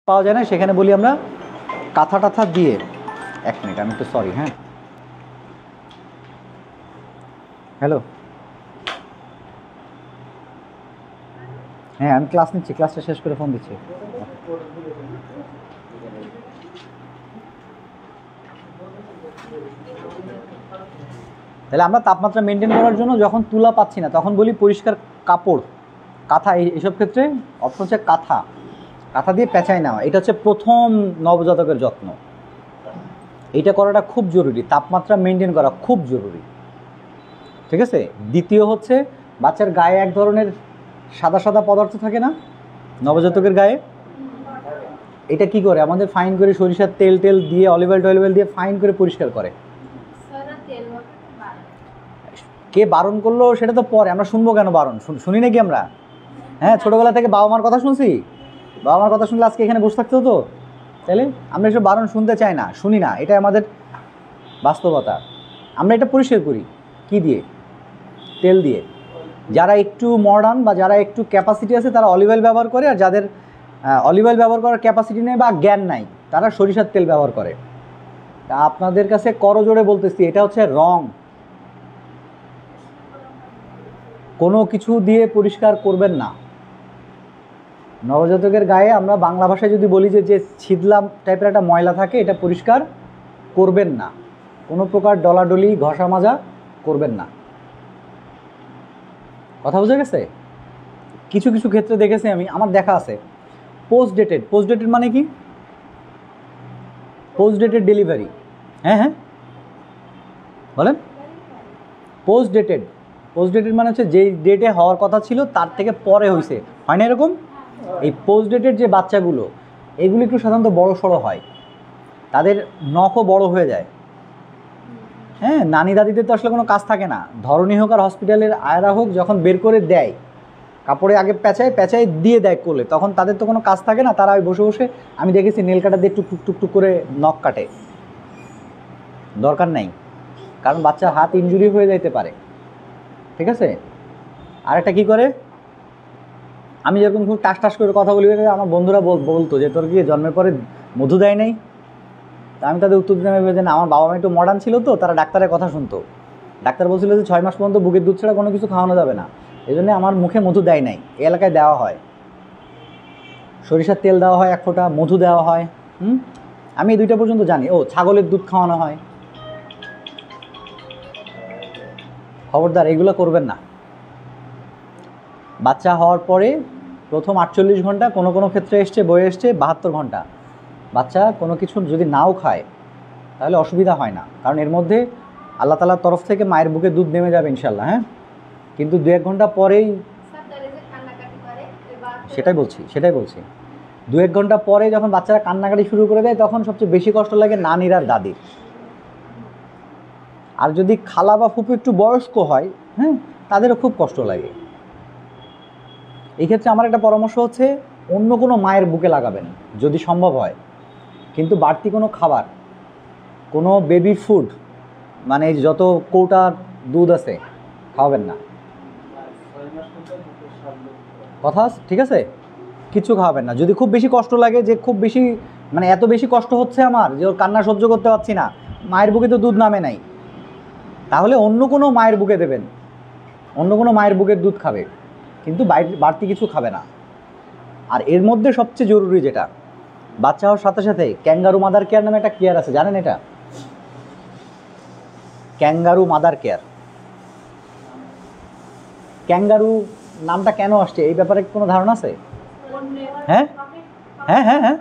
পাওয়া যায় না, সেখানে বলি আমরা কাঁথা টাথা দিয়ে। এক মিনিট, আমি একটু সরি। হ্যাঁ, হ্যালো, হ্যাঁ আমি ক্লাস নিচ্ছি, ক্লাসটা শেষ করে ফোন দিচ্ছি। তাহলে আমরা তাপমাত্রা মেনটেন করার জন্য যখন তুলা পাচ্ছি না তখন বলি পরিষ্কার কাপড়, কাঁথা। এইসব ক্ষেত্রে অপশন হচ্ছে কাঁথা, কাঁথা দিয়ে পেঁচাই নেওয়া। এটা হচ্ছে প্রথম নবজাতকের যত্ন। এইটা করাটা খুব জরুরি, তাপমাত্রা মেনটেন করা খুব জরুরি, ঠিক আছে। দ্বিতীয় হচ্ছে বাচ্চার গায়ে এক ধরনের সাদা সাদা পদার্থ থাকে না নবজাতকের গায়ে, এটা কি করে আমাদের ফাইন করে সরিষার তেল টেল দিয়ে অলিভ অয়েল দিয়ে ফাইন করে পরিষ্কার করে। কে বারণ করলো সেটা তো পরে, আমরা শুনবো কেন বারণ? শুনি নাকি আমরা? হ্যাঁ, ছোটোবেলা থেকে বাবা মার কথা শুনছি, বাবা মার কথা শুনলে আজকে এখানে বসে থাকতে হতো? তাহলে আমরা এসব বারণ শুনতে চাই না, শুনি না, এটা আমাদের বাস্তবতা। আমরা এটা পরিষ্কার করি কি দিয়ে? তেল দিয়ে। যারা একটু মডার্ন বা যারা একটু ক্যাপাসিটি আছে তারা অলিভ অয়েল ব্যবহার করে, আর যাদের অলিভ অয়েল ব্যবহার করার ক্যাপাসিটি নেই বা জ্ঞান নাই তারা সরিষার তেল ব্যবহার করে। তা আপনাদের কাছে করজোড়ে বলতেছি, এটা হচ্ছে রং। কোনো কিছু দিয়ে পরিষ্কার করবেন না নবজাতকের গায়ে। আমরা বাংলা ভাষায় যদি বলি যে ছিদলাম টাইপের একটা ময়লা থাকে, এটা পরিষ্কার করবেন না, কোনো প্রকার ডলাডলি ঘষা মাজা করবেন না। কথা বোঝা গেছে? কিছু কিছু ক্ষেত্রে দেখেছি আমি, আমার দেখা আছে পোস্ট ডেটেড। পোস্ট ডেটেড মানে কি? Post dated delivery. হ্যাঁ হ্যাঁ বলেন। পোস্ট ডেটেড, পোস্ট ডেটেড মানে হচ্ছে যেই ডেটে হওয়ার কথা ছিল তার থেকে পরে হয়েছে, হয় না এরকম? এই পোস্ট ডেটেড যে বাচ্চাগুলো, এগুলো একটু সাধারণত বড় সড়ো হয়, তাদের নখও বড় হয়ে যায়। হ্যাঁ, নানি দাদিদের তো আসলে কোনো কাজ থাকে না, ধরনী হোক আর হসপিটালের আয়রা হোক, যখন বের করে দেয় কাপড়ে আগে পেঁচায় দিয়ে দেয় কোলে, তখন তাদের তো কোনো কাজ থাকে না, তারা ওই বসে বসে, আমি দেখেছি নেল কাটা দিয়ে টুক টুক টুক করে নখ কাটে। দরকার নাই, কারণ বাচ্চার হাত ইনজুরি হয়ে যাইতে পারে, ঠিক আছে। আরেকটা কি করে, আমি যেরকম খুব টাস করে কথা বলি, আমার বন্ধুরা বলতো যে তোর কি জন্মের পরে মধু দেয় নাই? তা আমি তাদের উত্তর দিতে ভেবে না, আমার বাবা মা একটু মডার্ন ছিল তো, তারা ডাক্তারের কথা শুনতো। ডাক্তার বলছিল যে 6 মাস পর্যন্ত বুকের দুধ ছাড়া কোনো কিছু খাওয়ানো যাবে না, এই জন্য আমার মুখে মধু দেয় নাই। এই এলাকায় দেওয়া হয়, সরিষার তেল দেওয়া হয় 1 ফোঁটা, মধু দেওয়া হয়। আমি এই 2টা পর্যন্ত জানি। ও, ছাগলের দুধ খাওয়ানো হয়। খবরদার এগুলো করবেন না। বাচ্চা হওয়ার পরে প্রথম 48 ঘন্টা, কোনো কোনো ক্ষেত্রে বয়ে এসছে 72 ঘন্টা, বাচ্চা কোনো কিছু যদি নাও খায় তাহলে অসুবিধা হয় না, কারণ এর মধ্যে আল্লাহ তাআলার তরফ থেকে মায়ের বুকে দুধ নেমে যাবে ইনশাল্লাহ। হ্যাঁ, কিন্তু 2-1 ঘন্টা পরেই, সেটাই বলছি 2-1 ঘন্টা পরে যখন বাচ্চারা কান্নাকাটি শুরু করে দেয়, তখন সবচেয়ে বেশি কষ্ট লাগে নানির আর দাদির। আর যদি খালা বা ফুপু একটু বয়স্ক হয়, হ্যাঁ, তাদেরও খুব কষ্ট লাগে। এই ক্ষেত্রে আমার একটা পরামর্শ হচ্ছে, অন্য কোনো মায়ের বুকে লাগাবেন যদি সম্ভব হয়, কিন্তু বাড়তি কোনো খাবার, কোনো বেবি ফুড, মানে যত কৌটার দুধ আছে খাওয়াবেন না। কথা ঠিক আছে, কিছু খাওয়াবেন না। যদি খুব বেশি কষ্ট লাগে, যে খুব বেশি মানে এত বেশি কষ্ট হচ্ছে আমার যে ওর কান্না সহ্য করতে পারছি না, মায়ের বুকে তো দুধ নামে নাই, তাহলে অন্য কোনো মায়ের বুকে দেবেন, অন্য কোনো মায়ের বুকের দুধ খাবে, কিন্তু বাড়তি কিছু খাবে না। আর এর মধ্যে সবচেয়ে জরুরি যেটা, বাচ্চা হওয়ার সাথে সাথে ক্যাঙ্গারু মাদার কেয়ার নামে একটা কেয়ার আছে, জানেন এটা? Kangaroo mother care. ক্যাঙ্গারু নামটা কেন আসছে এই ব্যাপারে কোনো ধারণা আছে? হ্যাঁ হ্যাঁ হ্যাঁ হ্যাঁ,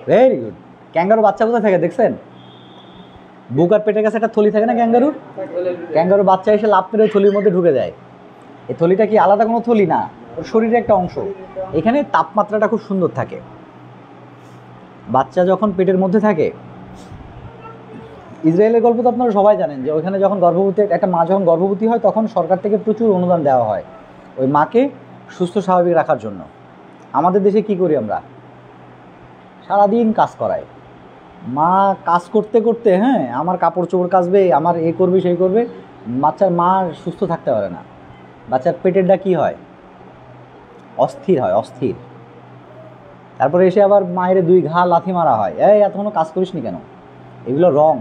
ভেরি গুড। ক্যাঙ্গারু বাচ্চা কোথায় থাকে দেখছেন? বুক আর পেটের কাছে একটা থলি থাকে না ক্যাঙ্গারুর? ক্যাঙ্গারু বাচ্চা এসে লাফ মেরে ওই থলির মধ্যে ঢুকে যায়। এই থলিটা কি আলাদা কোনো থলি না, ওর শরীরের একটা অংশ। এখানে তাপমাত্রাটা খুব সুন্দর থাকে। বাচ্চা যখন পেটের মধ্যে থাকে, ইসরায়েলের গল্প তো আপনারা সবাই জানেন, যে ওইখানে যখন গর্ভবতী একটা মা যখন গর্ভবতী হয়, তখন সরকার থেকে প্রচুর অনুদান দেওয়া হয় ওই মাকে সুস্থ স্বাভাবিক রাখার জন্য। আমাদের দেশে কি করি আমরা? সারাদিন কাজ করায়, মা কাজ করতে করতে, হ্যাঁ, আমার কাপড় চোপড় কাচবে, আমার এ করবে সেই করবে, বাচ্চার মা সুস্থ থাকতে পারে না। বাচ্চার পেটেরটা কি হয়? অস্থির হয়, অস্থির। তারপরে এসে আবার মায়ের 2 ঘা লাথি মারা হয়, এই এতক্ষণ কাজ করিসনি কেন। এগুলো রং।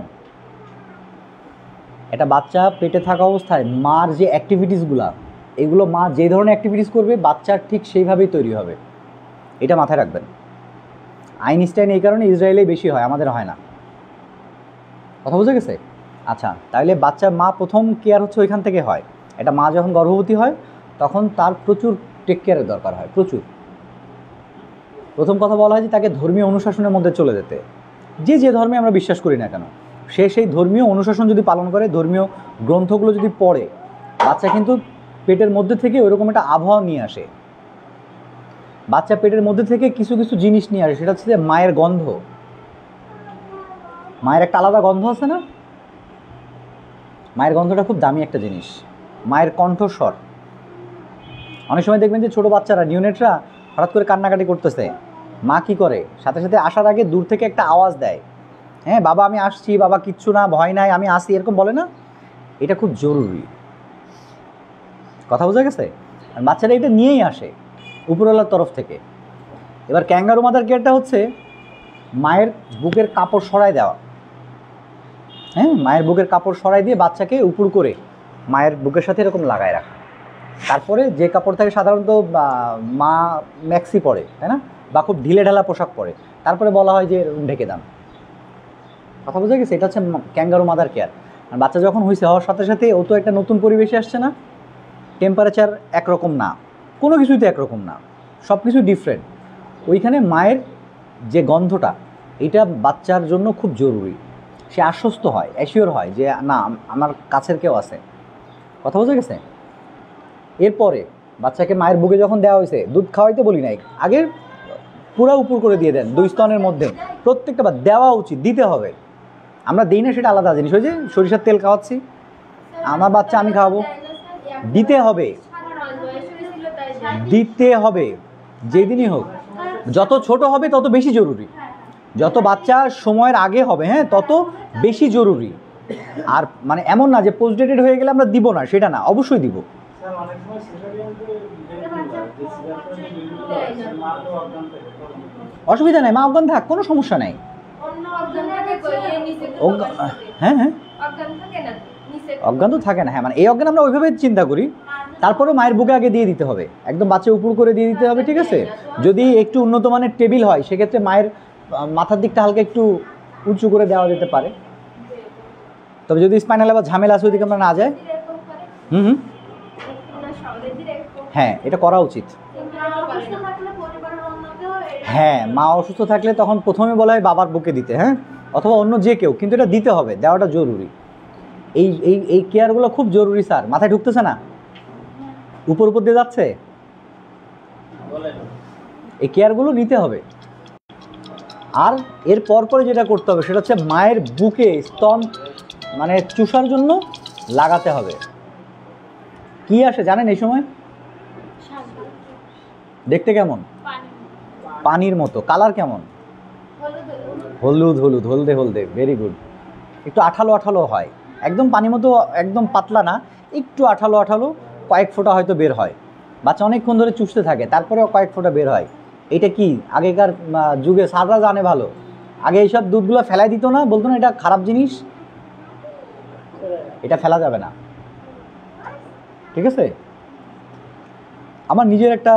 একটা বাচ্চা পেটে থাকা অবস্থায় মার যে অ্যাক্টিভিটিসগুলা, এগুলো মা যে ধরনের অ্যাক্টিভিটিস করবে বাচ্চার ঠিক সেইভাবেই তৈরি হবে, এটা মাথায় রাখবেন। আইনস্টাইন এই কারণে ইসরায়েলেই বেশি হয়, আমাদের হয় না। কথা বুঝে গেছে? আচ্ছা, তাহলে বাচ্চার মা প্রথম কেয়ার হচ্ছে ওইখান থেকে হয়। এটা মা যখন গর্ভবতী হয় তখন তার প্রচুর টেক কেয়ারের দরকার হয়, প্রচুর। প্রথম কথা বলা হয় যে তাকে ধর্মীয় অনুশাসনের মধ্যে চলে যেতে, যে ধর্মে আমরা বিশ্বাস করি না কেন, সেই ধর্মীয় অনুশাসন যদি পালন করে, ধর্মীয় গ্রন্থগুলো যদি পড়ে, বাচ্চা কিন্তু পেটের মধ্যে থেকে ওইরকম একটা আবহাওয়া নিয়ে আসে। বাচ্চা পেটের মধ্যে থেকে কিছু কিছু জিনিস নিয়ে আসে, সেটা হচ্ছে যে মায়ের গন্ধ। মায়ের একটা আলাদা গন্ধ আছে না? মায়ের গন্ধটা খুব দামি একটা জিনিস। মায়ের কণ্ঠস্বর। অনেক সময় দেখবেন যে ছোটো বাচ্চারা, নিউনেটরা হঠাৎ করে কান্নাকাটি করতেছে, মা কি করে, সাথে সাথে আসার আগে দূর থেকে একটা আওয়াজ দেয়, হ্যাঁ বাবা আমি আসছি, বাবা কিচ্ছু না, ভয় নাই, আমি আসি, এরকম বলে না? এটা খুব জরুরি। কথা বোঝা গেছে? বাচ্চারা এটা নিয়েই আসে উপরওয়ালার তরফ থেকে। এবার ক্যাঙ্গারু মাদার কেয়ারটা হচ্ছে মায়ের বুকের কাপড় সরাই দেওয়া। হ্যাঁ, মায়ের বুকের কাপড় সরাই দিয়ে বাচ্চাকে উপর করে মায়ের বুকের সাথে এরকম লাগায় রাখা। তারপরে যে কাপড় থাকে সাধারণত মা ম্যাক্সি পরে, তাই না, বা খুব ঢিলে ঢালা পোশাক পরে, তারপরে বলা হয় যে ঢেকে দান। কথা বোঝা গেছে? এটা হচ্ছে ক্যাঙ্গারু মাদার কেয়ার। আর বাচ্চা যখন হওয়ার সাথে সাথে ও তো একটা নতুন পরিবেশে আসছে না, টেম্পারেচার একরকম না, কোনো কিছুই তো একরকম না, সব কিছু ডিফারেন্ট। ওইখানে মায়ের যে গন্ধটা, এটা বাচ্চার জন্য খুব জরুরি। সে আশ্বস্ত হয়, অ্যাসিওর হয় যে না আমার কাছের কেউ আছে। কথা বোঝা গেছে? এরপরে বাচ্চাকে মায়ের বুকে যখন দেওয়া হয়েছে, দুধ খাওয়াইতে বলি নাই, আগে পুরো উপর করে দিয়ে দেন 2 স্তনের মধ্যে, প্রত্যেকটা বার দেওয়া উচিত, দিতে হবে। আমরা দিই না সেটা আলাদা জিনিস। ওই যে সরিষার তেল খাওয়াচ্ছি, আমার বাচ্চা আমি খাওয়াবো, দিতে হবে, দিতে হবে, যেদিনই হোক। যত ছোট হবে তত বেশি জরুরি, যত বাচ্চা সময়ের আগে হবে, হ্যাঁ, তত বেশি জরুরি। আর মানে এমন না যে পোস্ট ডেটেড হয়ে গেলে আমরা দিব না, সেটা না, অবশ্যই দিব। অসুবিধা নেই, মা অজ্ঞান থাক, কোনো সমস্যা নেই। হ্যাঁ হ্যাঁ, অজ্ঞান তো থাকে না। হ্যাঁ, মানে এই অজ্ঞান আমরা ওইভাবে চিন্তা করি। তারপরে মায়ের বুকে আগে দিয়ে দিতে হবে, একদম বাচ্চা উপর করে দিয়ে দিতে হবে, ঠিক আছে? যদি একটু উন্নত মানের টেবিল হয় সেক্ষেত্রে মায়ের মাথার দিকটা হালকা একটু উঁচু করে দেওয়া যেতে পারে। তবে যদি স্পাইনাল আবার ঝামেলা আছে ওইদিকে আমরা না যাই, হুম, হ্যাঁ এটা করা উচিত। হ্যাঁ, মা অসুস্থ থাকলে তখন প্রথমে বলা হয় বাবার বুকে দিতে, হ্যাঁ, অথবা অন্য যে কেউ, কিন্তু এটা দিতে হবে, দেওয়াটা জরুরি। এই এই এই কেয়ারগুলো খুব জরুরি স্যার। মাথায় ঢুকতেছে না? উপর উপর দিয়ে যাচ্ছে? এই কেয়ারগুলো নিতে হবে। আর এর পরে যেটা করতে হবে সেটা হচ্ছে মায়ের বুকে স্তন মানে চুষার জন্য লাগাতে হবে। কি আসে জানেন এই সময়? দেখতে কেমন? পানির মতো। কালার কেমন? হলুদ হলুদ, হলদে হলদে। Very good. একটু আঠালো আঠালো হয়, একদম পানি মতো, একদম পাতলা না, একটু আঠালো আঠালো, কয়েক ফোঁটা হয়তো বের হয়। বাচ্চা অনেকক্ষণ ধরে চুষতে থাকে, তারপরেও কয়েক ফোঁটা বের হয়। এটা কি আগেকার যুগে স্যাররা জানে ভালো, আগে এইসব দুধগুলো ফেলাই দিত না, বলতো না এটা খারাপ জিনিস, এটা ফেলা যাবে না, ঠিক আছে? আমার নিজের একটা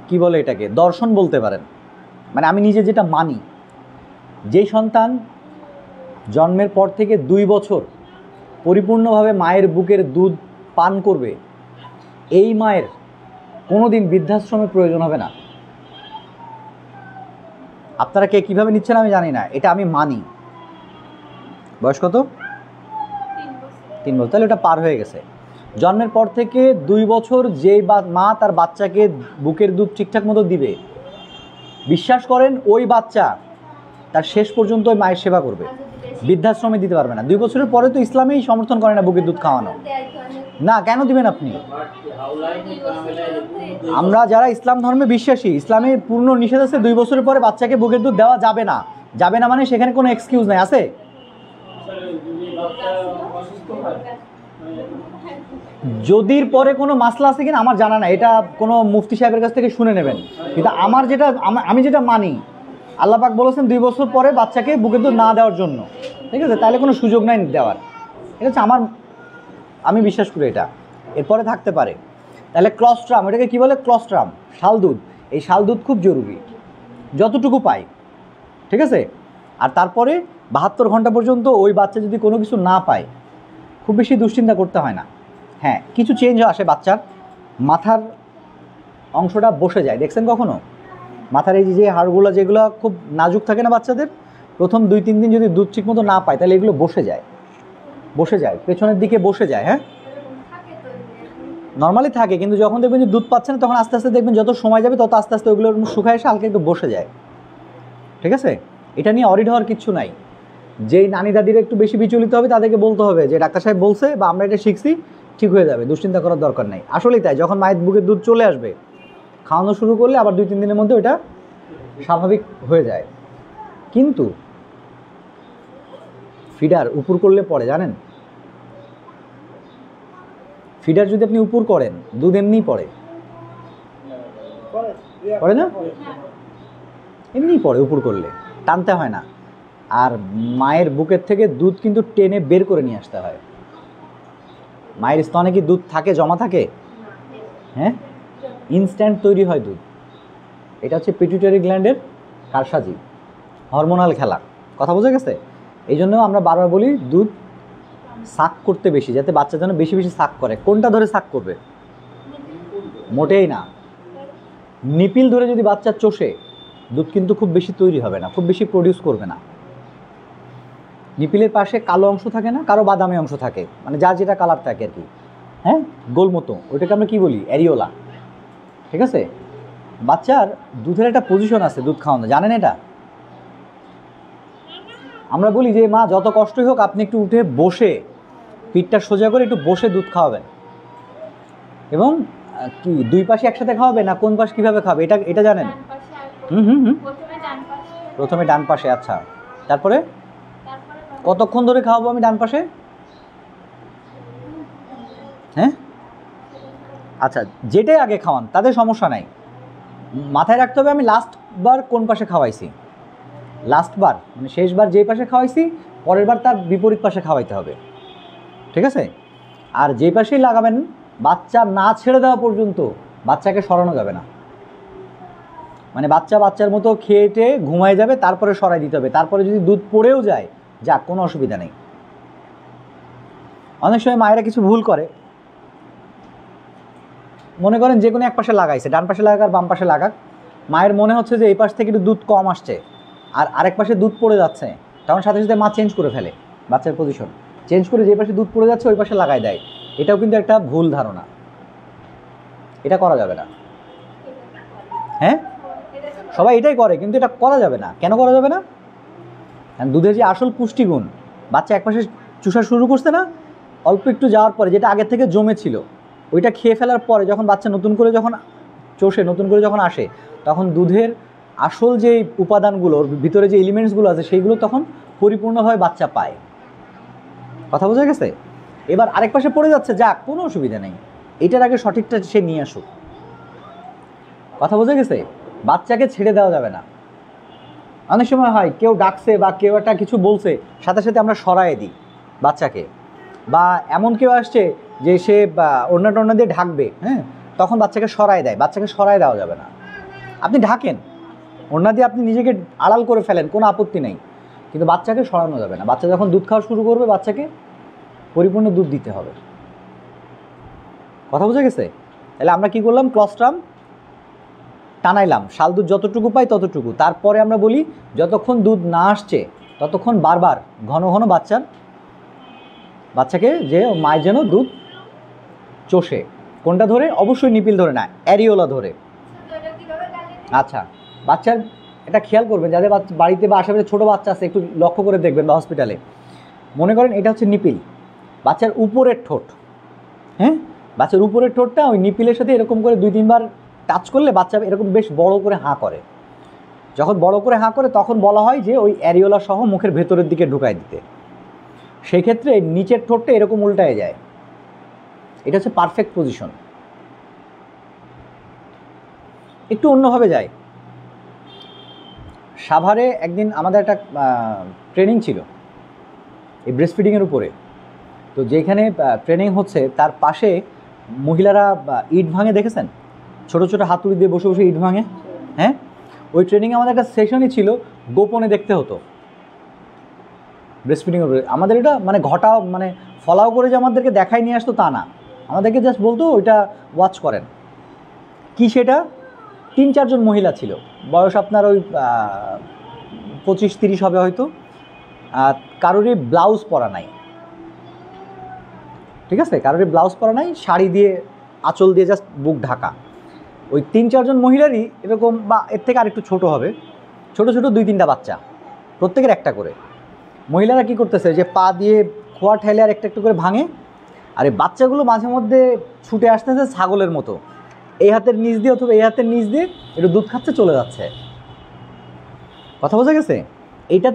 কি বলে এটাকে, দর্শন বলতে পারেন। মানে আমি নিজে যেটা মানি, যেই সন্তান জন্মের পর থেকে 2 বছর পরিপূর্ণভাবে মায়ের বুকের দুধ পান করবে, এই মায়ের কোনোদিন বৃদ্ধাশ্রমের প্রয়োজন হবে না। আপনারা কে কীভাবে নিচ্ছেন আমি জানি না, এটা আমি মানি। বয়স কত? 3 বছর। তাহলে ওটা পার হয়ে গেছে। জন্মের পর থেকে 2 বছর যেই মা তার বাচ্চাকে বুকের দুধ ঠিকঠাক মতো দিবে, বিশ্বাস করেন ওই বাচ্চা তার শেষ পর্যন্ত ওই মায়ের সেবা করবে, বৃদ্ধাশ্রমে দিতে পারবে না। 2 বছরের পরে তো ইসলামেই সমর্থন করে না বুকের দুধ খাওয়ানো। না, কেন দিবেন আপনি? আমরা যারা ইসলাম ধর্মে বিশ্বাসী, ইসলামে পূর্ণ নিষেধ আছে 2 বছরের পরে বাচ্চাকে বুকের দুধ দেওয়া যাবে না। যাবে না মানে সেখানে কোনো এক্সকিউজ নাই, আছে? যদির পরে কোনো মাসলা আছে কিনা আমার জানা না, এটা কোনো মুফতি সাহেবের কাছ থেকে শুনে নেবেন। কিন্তু আমার যেটা আমি যেটা মানি, আল্লাহ পাক বলেছেন 2 বছর পরে বাচ্চাকে বুকের দুধ না দেওয়ার জন্য, ঠিক আছে? তাহলে কোনো সুযোগ নাই দেওয়ার, ঠিক আছে? আমি বিশ্বাস করি এটা। এরপরে থাকতে পারে। তাহলে ক্লস্ট্রাম, এটাকে কী বলে? ক্লস্ট্রাম, শাল দুধ। এই শাল দুধ খুব জরুরি, যতটুকু পাই, ঠিক আছে? আর তারপরে 72 ঘন্টা পর্যন্ত ওই বাচ্চা যদি কোনো কিছু না পায়, খুব বেশি দুশ্চিন্তা করতে হয় না। হ্যাঁ, কিছু চেঞ্জ আসে, বাচ্চার মাথার অংশটা বসে যায়, দেখছেন কখনো? মাথার এই যে হাড়গুলো যেগুলো খুব নাজুক থাকে না বাচ্চাদের, প্রথম 2-3 দিন যদি দুধ ঠিক মতো না পায় তাহলে এগুলো বসে যায়, পেছনের দিকে বসে যায়। হ্যাঁ, নর্মালি থাকে, কিন্তু যখন দেখবেন যে দুধ পাচ্ছে না তখন আস্তে আস্তে দেখবেন যত সময় যাবে তত আস্তে আস্তে ওগুলো শুকায় এসে হালকা একটু বসে যায়, ঠিক আছে? এটা নিয়ে অরিড হওয়ার কিচ্ছু নাই। যেই নানি দাদিরা একটু বেশি বিচলিত হবে তাদেরকে বলতে হবে যে ডাক্তার সাহেব বলছে বা আমরা এটা শিখছি, ঠিক হয়ে যাবে, দুশ্চিন্তা করার দরকার নেই। আসলেই তাই, যখন মায়ের বুকের দুধ চলে আসবে, খাওয়ানো শুরু করলে আবার 2-3 দিনের মধ্যে ওটা স্বাভাবিক হয়ে যায়। কিন্তু ফিডার উপর করলে পরে, জানেন? ফিডার যদি আপনি উপর করেন, দুধ এমনিই পড়ে না? এমনিই পড়ে উপর করলে, টানতে হয় না। আর মায়ের বুকের থেকে দুধ কিন্তু টেনে বের করে নিয়ে আসতে হয়। মায়ের স্তনে কি দুধ থাকে, জমা থাকে? হ্যাঁ, ইনস্ট্যান্ট তৈরি হয় দুধ। এটা হচ্ছে পিটুইটারি গ্ল্যান্ডের কারসাজি, হরমোনাল খেলা। কথা বোঝা গেছে? এই জন্য আমরা বারবার বলি দুধ সাক করতে বেশি, যাতে বাচ্চা যেন বেশি বেশি সাক করে। কোনটা ধরে সাক করবে? মোটেই না। নিপিল ধরে যদি বাচ্চা চষে, দুধ কিন্তু খুব বেশি তৈরি হবে না, খুব বেশি প্রডিউস করবে না। নিপিলের পাশে কালো অংশ থাকে না, কারো বাদামি অংশ থাকে, মানে যার যেটা কালার থাকে আর কি, হ্যাঁ, গোল মতো, ওইটাকে আমরা কী বলি? অ্যারিওলা, ঠিক আছে? বাচ্চার দুধের একটা পজিশন আছে দুধ খাওয়ানো, জানেন এটা? আমরা বলি যে মা যত কষ্টই হোক আপনি একটু উঠে বসে, পিঠটা সোজা করে একটু বসে দুধ খাওয়াবেন, এবং কি 2 পাশে একসাথে খাওয়াবে না কোন পাশ কীভাবে খাবে এটা জানেন? প্রথমে ডান পাশে। আচ্ছা, তারপরে কতক্ষণ ধরে খাওয়াবো আমি ডান পাশে? হ্যাঁ, আচ্ছা, যেটাই আগে খাওয়ান তাদের সমস্যা নাই। মাথায় রাখতে হবে আমি লাস্টবার কোন পাশে খাওয়াইছি, লাস্টবার মানে শেষবার যেই পাশে খাওয়াইছি পরের বার তার বিপরীত পাশে খাওয়াইতে হবে, ঠিক আছে? আর যেই পাশেই লাগাবেন, বাচ্চা না ছেড়ে দেওয়া পর্যন্ত বাচ্চাকে সরানো যাবে না। মানে বাচ্চার মতো খেয়ে ঘুমায় যাবে, তারপরে সরাই দিতে হবে। তারপরে যদি দুধ পড়েও যায়, যাক, কোনো অসুবিধা নেই। অনেক সময় মায়েরা কিছু ভুল করে, মনে করেন যে কোনো এক পাশে লাগাইছে, ডান পাশে লাগাক আর বাম পাশে লাগাক, মায়ের মনে হচ্ছে যে এই পাশ থেকে একটু দুধ কম আসছে আর আরেক পাশে দুধ পড়ে যাচ্ছে, তখন সাথে সাথে মা চেঞ্জ করে ফেলে, বাচ্চার পজিশন চেঞ্জ করে যে পাশে দুধ পড়ে যাচ্ছে ওই পাশে লাগাই দেয়। এটাও কিন্তু একটা ভুল ধারণা, এটা করা যাবে না। হ্যাঁ, সবাই এটাই করে, কিন্তু এটা করা যাবে না। কেন করা যাবে না? কারণ দুধের যে আসল পুষ্টিগুণ, বাচ্চা এক পাশে চুষা শুরু করছে না, অল্প একটু যাওয়ার পরে যেটা আগে থেকে জমে ছিল ওইটা খেয়ে ফেলার পরে যখন বাচ্চা নতুন করে যখন আসে, তখন দুধের আসল যে উপাদানগুলোর ভিতরে যে এলিমেন্টসগুলো আছে সেইগুলো তখন পরিপূর্ণভাবে বাচ্চা পায়। কথা বোঝা গেছে? এবার আরেক পাশে পড়ে যাচ্ছে, যাক, কোনো অসুবিধা নেই, এটার আগে সঠিকটা সে নিয়ে আসুক। কথা বোঝা গেছে? বাচ্চাকে ছেড়ে দেওয়া যাবে না। অনেক সময় হয় কেউ ডাকছে বা কেউ একটা কিছু বলছে, সাথে সাথে আমরা সরায়ে দিই বাচ্চাকে, বা এমন কেউ আসছে যে সে ওড়না দিয়ে ঢাকবে, হ্যাঁ, তখন বাচ্চাকে সরায় দেয়। বাচ্চাকে সরায় দেওয়া যাবে না। আপনি ঢাকেন, ওড়না দিয়ে আপনি নিজেকে আড়াল করে ফেলেন, কোনো আপত্তি নেই, কিন্তু বাচ্চাকে সরানো যাবে না। বাচ্চা যখন দুধ খাওয়া শুরু করবে, বাচ্চাকে পরিপূর্ণ দুধ দিতে হবে। কথা বোঝা গেছে? তাহলে আমরা কি করলাম? ক্লস্ট্রাম টানাইলাম, শাল দুধ যতটুকু পাই ততটুকু। তারপরে আমরা বলি যতক্ষণ দুধ না আসছে ততক্ষণ বারবার ঘন ঘন বাচ্চাকে যে মায়ের যেন দুধ চষে। কোনটা ধরে? অবশ্যই নিপিল ধরে না, অ্যারিওলা ধরে। আচ্ছা, বাচ্চার এটা খেয়াল করবেন, যাদের বাড়িতে বা আশেপাশে ছোটো বাচ্চা আছে একটু লক্ষ্য করে দেখবেন, বা হসপিটালে মনে করেন এটা হচ্ছে নিপিল, বাচ্চার উপরের ঠোঁট, হ্যাঁ, বাচ্চার উপরের ঠোঁটটা ওই নিপিলের সাথে এরকম করে 2-3 বার টাচ করলে বাচ্চা এরকম বেশ বড় করে হাঁ করে। যখন বড় করে হাঁ করে তখন বলা হয় যে ওই অ্যারিওলা সহ মুখের ভেতরের দিকে ঢুকায় দিতে। সেই ক্ষেত্রে নিচের ঠোঁটটা এরকম উল্টায় যায়, এটা হচ্ছে পারফেক্ট পজিশন। একটু অন্যভাবে যায়। সাভারে একদিন আমাদের একটা ট্রেনিং ছিল এই ব্রেস্ট ফিডিংয়ের উপরে। তো যেখানে ট্রেনিং হচ্ছে তার পাশে মহিলারা ইট ভাঙে, দেখেছেন? ছোট ছোট হাতুড়ি দিয়ে বসে বসে ইট ভাঙে। হ্যাঁ, ওই ট্রেনিংয়ে আমাদের একটা সেশনই ছিল গোপনে দেখতে হতো ব্রেস্ট ফিডিংয়ের উপরে। আমাদের এটা মানে মানে ফলাও করে যে আমাদেরকে দেখাই নিয়ে আসতো তা না, আমাদেরকে জাস্ট বলতো ওইটা ওয়াচ করেন। কি সেটা? 3-4 জন মহিলা ছিল, বয়স আপনার ওই 25-30 হবে হয়তো। কারোরই ব্লাউজ পরা নাই, ঠিক আছে? কারোরই ব্লাউজ পরা নাই, শাড়ি দিয়ে আঁচল দিয়ে জাস্ট বুক ঢাকা। ওই 3-4 জন মহিলারই এরকম, বা এর থেকে আরেকটু ছোট হবে, ছোট ছোট 2-3টা বাচ্চা, প্রত্যেকের একটা করে। মহিলারা কি করতেছে, যে পা দিয়ে খোয়া ঠেলে আর একটা একটু করে ভাঙে, আর এই বাচ্চাগুলো মাঝে মধ্যে ছুটে আসতেছে ছাগলের মতো, এই হাতের নিচ দিয়ে অথবা এই হাতের নিচ দিয়ে একটু দুধ খাচ্ছে, চলে যাচ্ছে। কথা বোঝা গেছে? এটা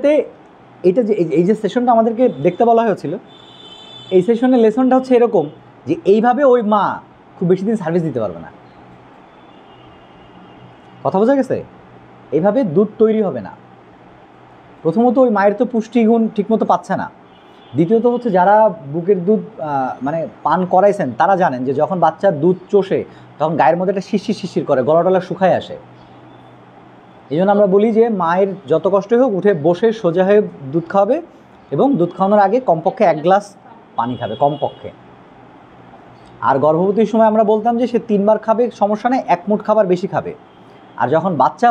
যে এই যে সেশনটা আমাদেরকে দেখতে বলা হয়েছিল, এই সেশনের লেসনটা হচ্ছে এরকম যে এইভাবে ওই মা খুব বেশি দিন সার্ভিস দিতে পারবে না। কথা বোঝা গেছে? এইভাবে দুধ তৈরি হবে না। প্রথমত ওই মায়ের তো পুষ্টিগুণ ঠিকমতো পাচ্ছে না। দ্বিতীয়ত হচ্ছে যারা বুকের দুধ মানে পান করাইছেন তারা জানেন যে যখন বাচ্চার দুধ চষে তখন গায়ের মধ্যে একটা শিরশির শিরশির করে, গলা টলা শুকায় আসে। এই জন্য আমরা বলি যে মায়ের যত কষ্টই হোক উঠে বসে সোজা হয়ে দুধ খাওয়াবে, এবং দুধ খাওয়ানোর আগে কমপক্ষে 1 গ্লাস পানি খাবে কমপক্ষে। আর গর্ভবতীর সময় আমরা বলতাম যে সে 3 বার খাবে, সমস্যা নেই, 1 মুঠ খাবার বেশি খাবে। আর যখন বাচ্চা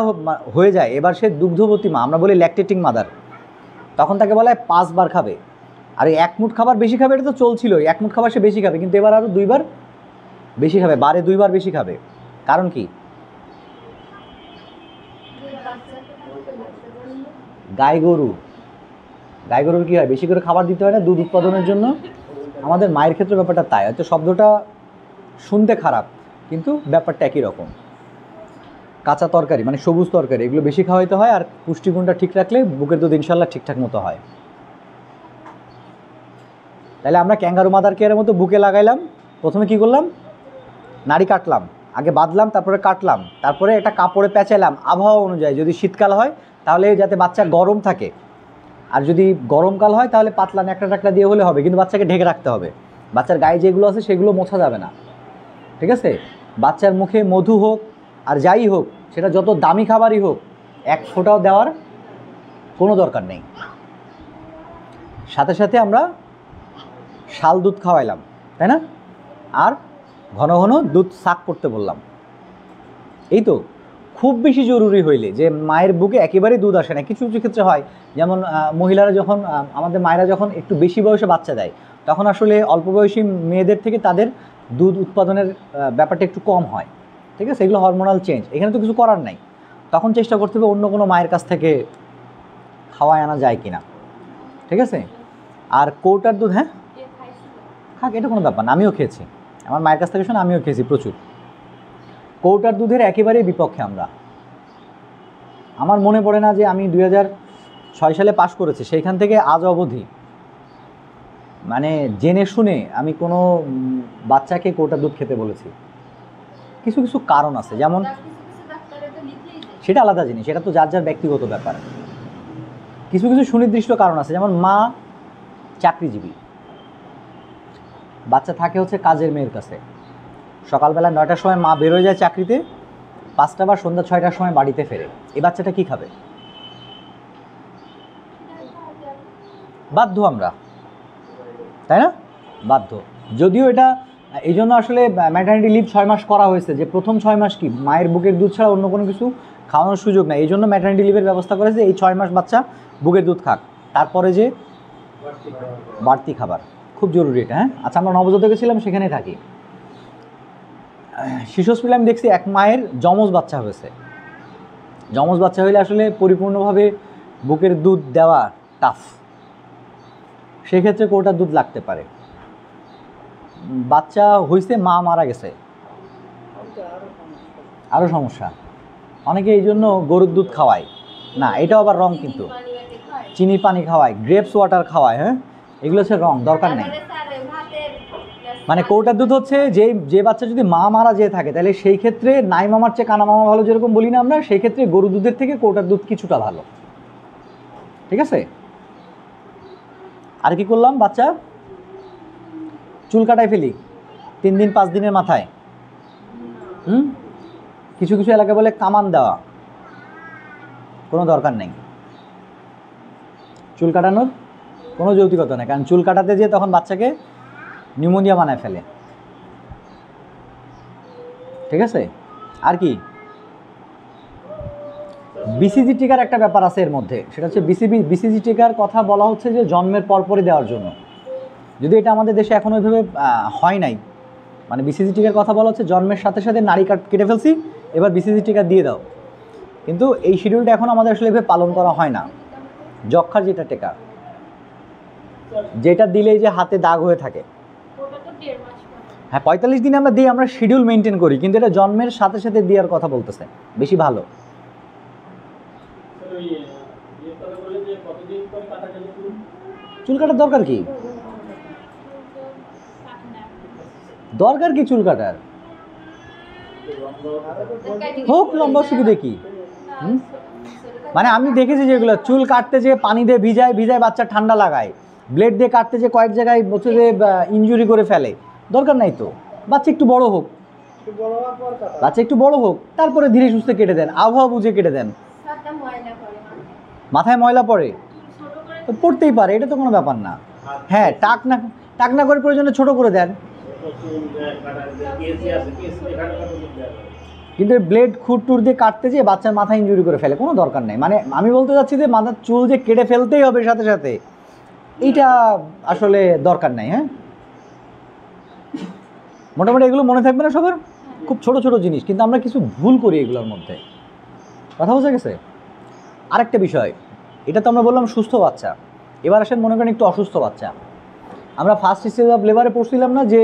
হয়ে যায়, এবার সে দুগ্ধবতী মা, আমরা বলি ল্যাকটেটিং মাদার, তখন তাকে বলা হয় 5 বার খাবে। আর এই 1 মুঠ খাবার বেশি খাবে, এটা তো চলছিলই, 1 মুঠ খাবার সে বেশি খাবে, কিন্তু এবার আরও 2 বার বেশি খাবে, বারে 2 বার বেশি খাবে। কারণ কি? গাই গরুর কী হয়, বেশি করে খাবার দিতে হয় না দুধ উৎপাদনের জন্য। আমাদের মায়ের ক্ষেত্রে ব্যাপারটা তাই, হয়তো শব্দটা শুনতে খারাপ কিন্তু ব্যাপারটা একই রকম। কাঁচা তরকারি মানে সবুজ তরকারি এগুলো বেশি খাওয়াইতে হয়, আর পুষ্টিগুণটা ঠিক রাখলে বুকের দুধ ইনশাল্লাহ ঠিকঠাক মতো হয়। তাহলে আমরা ক্যাঙ্গারু মাদার কেয়ারের মতো বুকে লাগাইলাম। প্রথমে কি করলাম? নাড়ি কাটলাম, আগে বাঁধলাম, তারপরে কাটলাম, তারপরে একটা কাপড়ে পেঁচাইলাম আবহাওয়া অনুযায়ী। যদি শীতকাল হয় তাহলে যাতে বাচ্চা গরম থাকে, আর যদি গরমকাল হয় তাহলে পাতলা ন্যাকড়া টাকড়া দিয়ে হলে হবে, কিন্তু বাচ্চাকে ঢেকে রাখতে হবে। বাচ্চার গায়ে যেগুলো আছে সেগুলো মোছা যাবে না, ঠিক আছে? বাচ্চার মুখে মধু হোক আর যাই হোক, সেটা যত দামি খাবারই হোক, 1 ফোঁটাও দেওয়ার কোনো দরকার নেই। সাথে সাথে আমরা শাল দুধ খাওয়াইলাম, তাই না? আর ঘন ঘন দুধ সাক করতে বললাম। এই তো, খুব বেশি জরুরি হইলে, যে মায়ের বুকে একেবারেই দুধ আসে না, কিছু কিছু ক্ষেত্রে হয়, যেমন মহিলারা যখন, আমাদের মায়েরা যখন একটু বেশি বয়সে বাচ্চা দেয়, তখন আসলে অল্প বয়সী মেয়েদের থেকে তাদের দুধ উৎপাদনের ব্যাপারটা একটু কম হয়, ঠিক আছে? এগুলো হরমোনাল চেঞ্জ, এখানে তো কিছু করার নাই। তখন চেষ্টা করতে হবে অন্য কোনো মায়ের কাছ থেকে খাওয়ায় আনা যায় কিনা, ঠিক আছে? আর কৌটার দুধ, হ্যাঁ খাক, এটা কোনো ব্যাপার না, আমিও খেয়েছি, আমার মায়ের কাছ থেকে শুনে আমিও খেয়েছি প্রচুর। কৌটার দুধের একেবারেই বিপক্ষে আমরা। আমার মনে পড়ে না যে আমি 2006 সালে পাশ করেছি, সেইখান থেকে আজ অবধি মানে জেনে শুনে আমি কোনো বাচ্চাকে কৌটার দুধ খেতে বলেছি। কিছু কিছু কারণ আছে, যেমন সেটা আলাদা জিনিস, এটা তো যার যার ব্যক্তিগত ব্যাপার। কিছু কিছু সুনির্দিষ্ট কারণ আছে, যেমন মা চাকরিজীবী, বাচ্চা থাকে হচ্ছে কাজের মেয়ের কাছে, সকালবেলা 9টার সময় মা বেরোয় যায় চাকরিতে, 5টা বা সন্ধ্যা 6টার সময় বাড়িতে ফেরে। এই বাচ্চাটা কি খাবে? বাধ্য আমরা, তাই না? বাধ্য। যদিও এটা এই জন্য আসলে ম্যাটারনিটি লিভ 6 মাস করা হয়েছে, যে প্রথম 6 মাস কি মায়ের বুকের দুধ ছাড়া অন্য কোনো কিছু খাওয়ানোর সুযোগ নাই। এই জন্য ম্যাটারনিটি লিভের ব্যবস্থা করেছে, এই 6 মাস বাচ্চা বুকের দুধ খাক, তারপরে যে বাড়তি খাবার খুব জরুরি এটা। হ্যাঁ, আচ্ছা, আমরা নবজাতকে ছিলাম, সেখানেই থাকি। শিশু হসপিটালে আমি দেখছি এক মায়ের যমজ বাচ্চা হয়েছে। যমজ বাচ্চা হইলে আসলে পরিপূর্ণভাবে বুকের দুধ দেওয়া টাফ, সেক্ষেত্রে কৌটার দুধ লাগতে পারে। বাচ্চা হয়েছে, মা মারা গেছে, আরও সমস্যা। অনেকে এই জন্য গরুর দুধ খাওয়ায় না, এটাও আবার রং, কিন্তু চিনির পানি খাওয়ায়, গ্রেপস ওয়াটার খাওয়ায়। হ্যাঁ, এগুলো হচ্ছে রং, দরকার নেই। মানে কৌটার দুধ হচ্ছে যে বাচ্চা যদি মা মারা যেয়ে থাকে তাহলে সেই ক্ষেত্রে নাই মামার চেয়ে কানা মামা ভালো যেরকম বলি না আমরা, সেই ক্ষেত্রে গরু দুধের থেকে কৌটার দুধ কিছুটা ভালো। ঠিক আছে? আর কি করলাম? বাচ্চা চুল কাটাই ফেলি 3 দিন 5 দিনের মাথায়। কিছু কিছু এলাকায় বলে কামান দেওয়া, কোনো দরকার নেই চুল কাটানোর, কোনো যৌক্তিকতা নেই, কারণ চুল কাটাতে যেয়ে তখন বাচ্চাকে নিউমোনিয়া বানায় ফেলে। ঠিক আছে? আর কি বিসিজি টিকার একটা ব্যাপার আছে এর মধ্যে, সেটা হচ্ছে বিসিজি টিকার কথা বলা হচ্ছে যে জন্মের পরপরই দেওয়ার জন্য, যদি এটা আমাদের দেশে এখন ওইভাবে হয় নাই। মানে বিসিজি টিকার কথা বলা হচ্ছে জন্মের সাথে সাথে নাড়ি কেটে ফেলছি, এবার বিসিজি টিকা দিয়ে দাও, কিন্তু এই শিডিউলটা এখন আমাদের আসলে এভাবে পালন করা হয় না। যক্ষার যেটা টিকা, যেটা দিলেই যে হাতে দাগ হয়ে থাকে, হ্যাঁ 45 দিনে আমরা দিই, আমরা শিডিউল মেনটেন করি, কিন্তু এটা জন্মের সাথে সাথে দেওয়ার কথা বলতেছে, বেশি ভালো। চুল কাটার দরকার কি? দরকার কি চুল কাটার? হোক লম্বা সুবিধে কি? মানে আমি দেখেছি যেগুলো চুল কাটতে যে পানি দিয়ে ভিজায় বাচ্চা ঠান্ডা লাগায়, ব্লেড দিয়ে কাটতে যে কয়েক জায়গায় বসে যে ইনজুরি করে ফেলে, দরকার নাই তো। বাচ্চা একটু বড় হোক, তারপরে ধীরে সুস্থে কেটে দেন, আবহাওয়া বুঝে কেটে দেন। মাথায় ময়লা পড়ে তো পড়তেই পারে, এটা তো কোনো ব্যাপার না। হ্যাঁ টাক না করে প্রয়োজনে ছোট করে দেন, কিন্তু ব্লেড খুঁট দিয়ে কাটতে যেয়ে বাচ্চার মাথা ইনজুরি করে ফেলে, কোনো দরকার নেই। মানে আমি বলতে চাচ্ছি যে মাথার চুল যে কেটে ফেলতেই হবে সাথে সাথে, এইটা আসলে দরকার নাই। হ্যাঁ, মোটামুটি এগুলো মনে থাকবে না সবার, খুব ছোট ছোট জিনিস, কিন্তু আমরা কিছু ভুল করি এগুলোর মধ্যে। কথা বোঝা গেছে? আরেকটা বিষয়, এটা তো আমরা বললাম সুস্থ বাচ্চা, এবার আসেন মনে করেন একটু অসুস্থ বাচ্চা। আমরা ফার্স্ট স্টেজ অফ লেবারে পড়ছিলাম না যে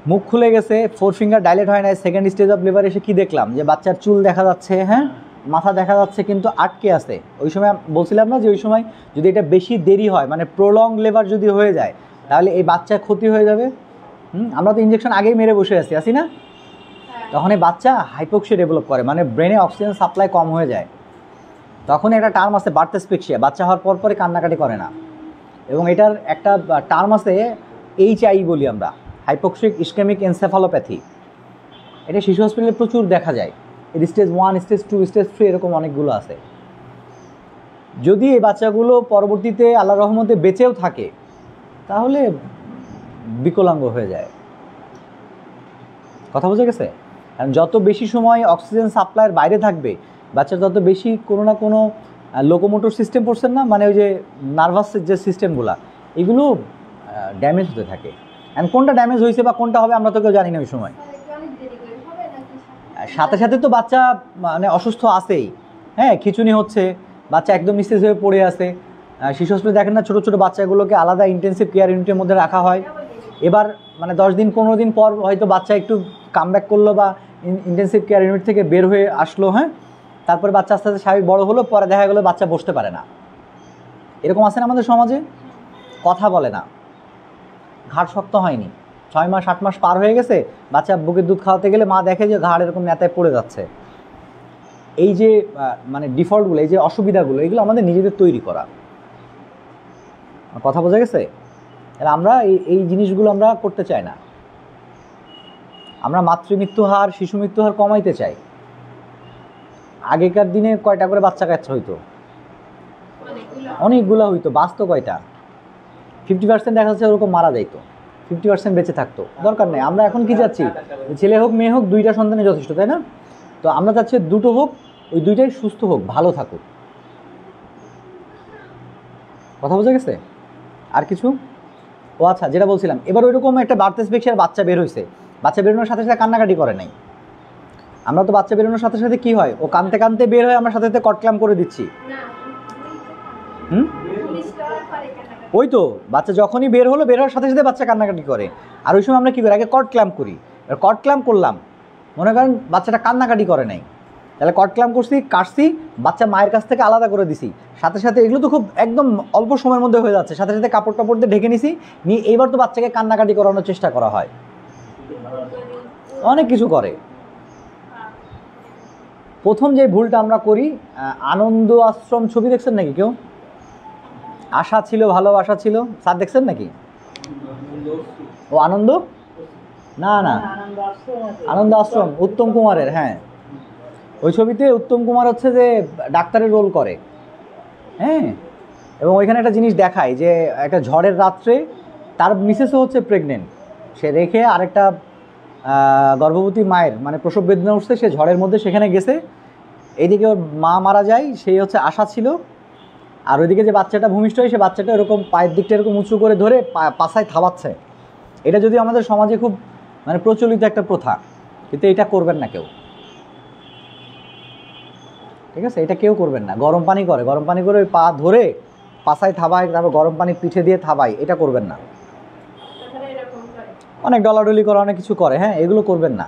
মুখ খুলে গেছে, 4 ফিঙ্গার ডাইলেট হয় না। সেকেন্ড স্টেজ অফ লেবারে এসে কী দেখলাম? যে বাচ্চার চুল দেখা যাচ্ছে, হ্যাঁ মাথা দেখা যাচ্ছে, কিন্তু আটকে আছে। ওই সময় বলছিলাম না যে ওই সময় যদি এটা বেশি দেরি হয়, মানে প্রলং লেবার যদি হয়ে যায়, তাহলে এই বাচ্চার ক্ষতি হয়ে যাবে। আমরা তো ইঞ্জেকশন আগেই মেরে বসে আছি না? তখন এই বাচ্চা হাইপোক্সিয়া ডেভেলপ করে, মানে ব্রেনে অক্সিজেন সাপ্লাই কম হয়ে যায়। তখন একটা টার্ম আছে বার্থেসপেক্সিয়া, বাচ্চা হওয়ার পরে কান্নাকাটি করে না। এবং এটার একটা টার্ম আছে HI বলি আমরা, হাইপোক্সিক ইসকেমিক এনসেফালোপ্যাথি। এটা শিশু হসপিটালে প্রচুর দেখা যায়। এর স্টেজ 1, স্টেজ 2, স্টেজ 3 এরকম অনেকগুলো আছে। যদি এই বাচ্চাগুলো পরবর্তীতে আল্লাহর রহমতে বেঁচেও থাকে, তাহলে বিকলাঙ্গ হয়ে যায়। কথা বোঝা গেছে? কারণ যত বেশি সময় অক্সিজেন সাপ্লাইয়ের বাইরে থাকবে বাচ্চা, তত বেশি কোনো না কোনো লোকোমোটর সিস্টেম পড়ছেন না, মানে ওই যে নার্ভাস যে সিস্টেমগুলো, এগুলো ড্যামেজ হতে থাকে। অ্যান্ড কোনটা ড্যামেজ হয়েছে বা কোনটা হবে আমরা তো কেউ জানি না ওই সময়। সাথে সাথে তো বাচ্চা মানে অসুস্থ আছেই, হ্যাঁ খিঁচুনি হচ্ছে, বাচ্চা একদম নিস্তেজ হয়ে পড়ে আছে। শিশু হসপিটালে দেখেন না, ছোটো ছোটো বাচ্চাগুলোকে আলাদা ইন্টেন্সিভ কেয়ার ইউনিটের মধ্যে রাখা হয়। এবার মানে 10 দিন 15 দিন পর হয়তো বাচ্চা একটু কামব্যাক করলো বা ইন্টেন্সিভ কেয়ার ইউনিট থেকে বের হয়ে আসলো, হ্যাঁ তারপরে বাচ্চা আস্তে আস্তে স্বাভাবিক বড় হলো, পরে দেখা গেলো বাচ্চা বসতে পারে না। এরকম আছে না আমাদের সমাজে? কথা বলে না, ঘাড় শক্ত হয়নি, 6 মাস 8 মাস পার হয়ে গেছে, বাচ্চা বুকের দুধ খাওয়াতে গেলে মা দেখে যে ঘাড় এরকম নেতায় পড়ে যাচ্ছে। এই যে মানে ডিফল্টগুলো, এই যে অসুবিধাগুলো, এগুলো আমাদের নিজেদের তৈরি করা। কথা বোঝা গেছে? আমরা এই জিনিসগুলো আমরা করতে চাই না। আমরা মাতৃমৃত্যু হার, শিশু মৃত্যু হার কমাইতে চাই। আগেকার দিনে কয়টা করে বাচ্চা কাচ্চা হইতো? অনেকগুলো হইতো। বাঁচতো কয়টা? 50% দেখা যাচ্ছে ওরকম মারা যাইতো, 50% বেঁচে থাকতো। দরকার নেই। আমরা এখন কি চাচ্ছি? ছেলে হোক মেয়ে হোক, 2টা সন্তানই যথেষ্ট, তাই না? তো আমরা চাচ্ছি 2টো হোক, ওই 2টাই সুস্থ হোক, ভালো থাকুক। কথা বোঝা গেছে? আর কিছু? ও আচ্ছা, যেটা বলছিলাম, এবার ওইরকম একটা বার্থেসপেক্সিয়ার বাচ্চা বের হয়েছে, বাচ্চা বেরোনোর সাথে সাথে কান্নাকাটি করে নাই। আমরা তো বাচ্চা বেরোনোর সাথে সাথে কি হয়, ও কানতে কানতে বের হয়, আমরা সাথে সাথে কটক্লাম করে দিচ্ছি। ওই তো বাচ্চা যখনই বের হলো, বের হওয়ার সাথে সাথে বাচ্চা কান্নাকাটি করে। আর ওই সময় আমরা কী করি? আগে কট ক্ল্যাম্প করি। কট ক্ল্যাম্প করলাম, মনে করেন বাচ্চাটা কান্নাকাটি করে নাই, তাহলে কট ক্ল্যাম্প করছি, কাটছি, বাচ্চা মায়ের কাছ থেকে আলাদা করে দিছি, সাথে সাথে এগুলো তো খুব একদম অল্প সময়ের মধ্যে হয়ে যাচ্ছে, সাথে সাথে কাপড় টাপড় দিয়ে ঢেকে নিছি, নিয়ে এইবার তো বাচ্চাকে কান্নাকাটি করানোর চেষ্টা করা হয়, অনেক কিছু করে। প্রথম যে ভুলটা আমরা করি, আনন্দ আশ্রম ছবি দেখছেন নাকি কেউ? আশা ছিল, ভালোবাসা ছিল, স্যার দেখছেন নাকি? ও আনন্দ, না না, আনন্দ আশ্রম উত্তম কুমারের। হ্যাঁ, ওই ছবিতে উত্তম কুমার হচ্ছে যে ডাক্তারের রোল করে, হ্যাঁ, এবং ওইখানে একটা জিনিস দেখায় যে একটা ঝড়ের রাত্রে তার মিসেসও হচ্ছে প্রেগনেন্ট, সে রেখে আরেকটা গর্ভবতী মায়ের মানে প্রসব বেদনা উঠছে, সে ঝড়ের মধ্যে সেখানে গেছে, এইদিকে ওর মা মারা যায়, সেই হচ্ছে আশা ছিল, আর ওইদিকে যে বাচ্চাটা ভূমিষ্ঠ হয় সে বাচ্চাটা এরকম পায়ের দিকটা এরকম উঁচু করে ধরে পাছায় থাবাচ্ছে। এটা যদি আমাদের সমাজে খুব মানে প্রচলিত একটা প্রথা, কিন্তু এটা করবেন না কেউ, ঠিক আছে? এটা কেউ করবেন না। গরম পানি করে, গরম পানি করে ওই পা ধরে পাছায় থাবায়, তারপর গরম পানি পিঠে দিয়ে থাবায়, এটা করবেন না। অনেক ডলাডলি করে, অনেক কিছু করে, হ্যাঁ, এগুলো করবেন না।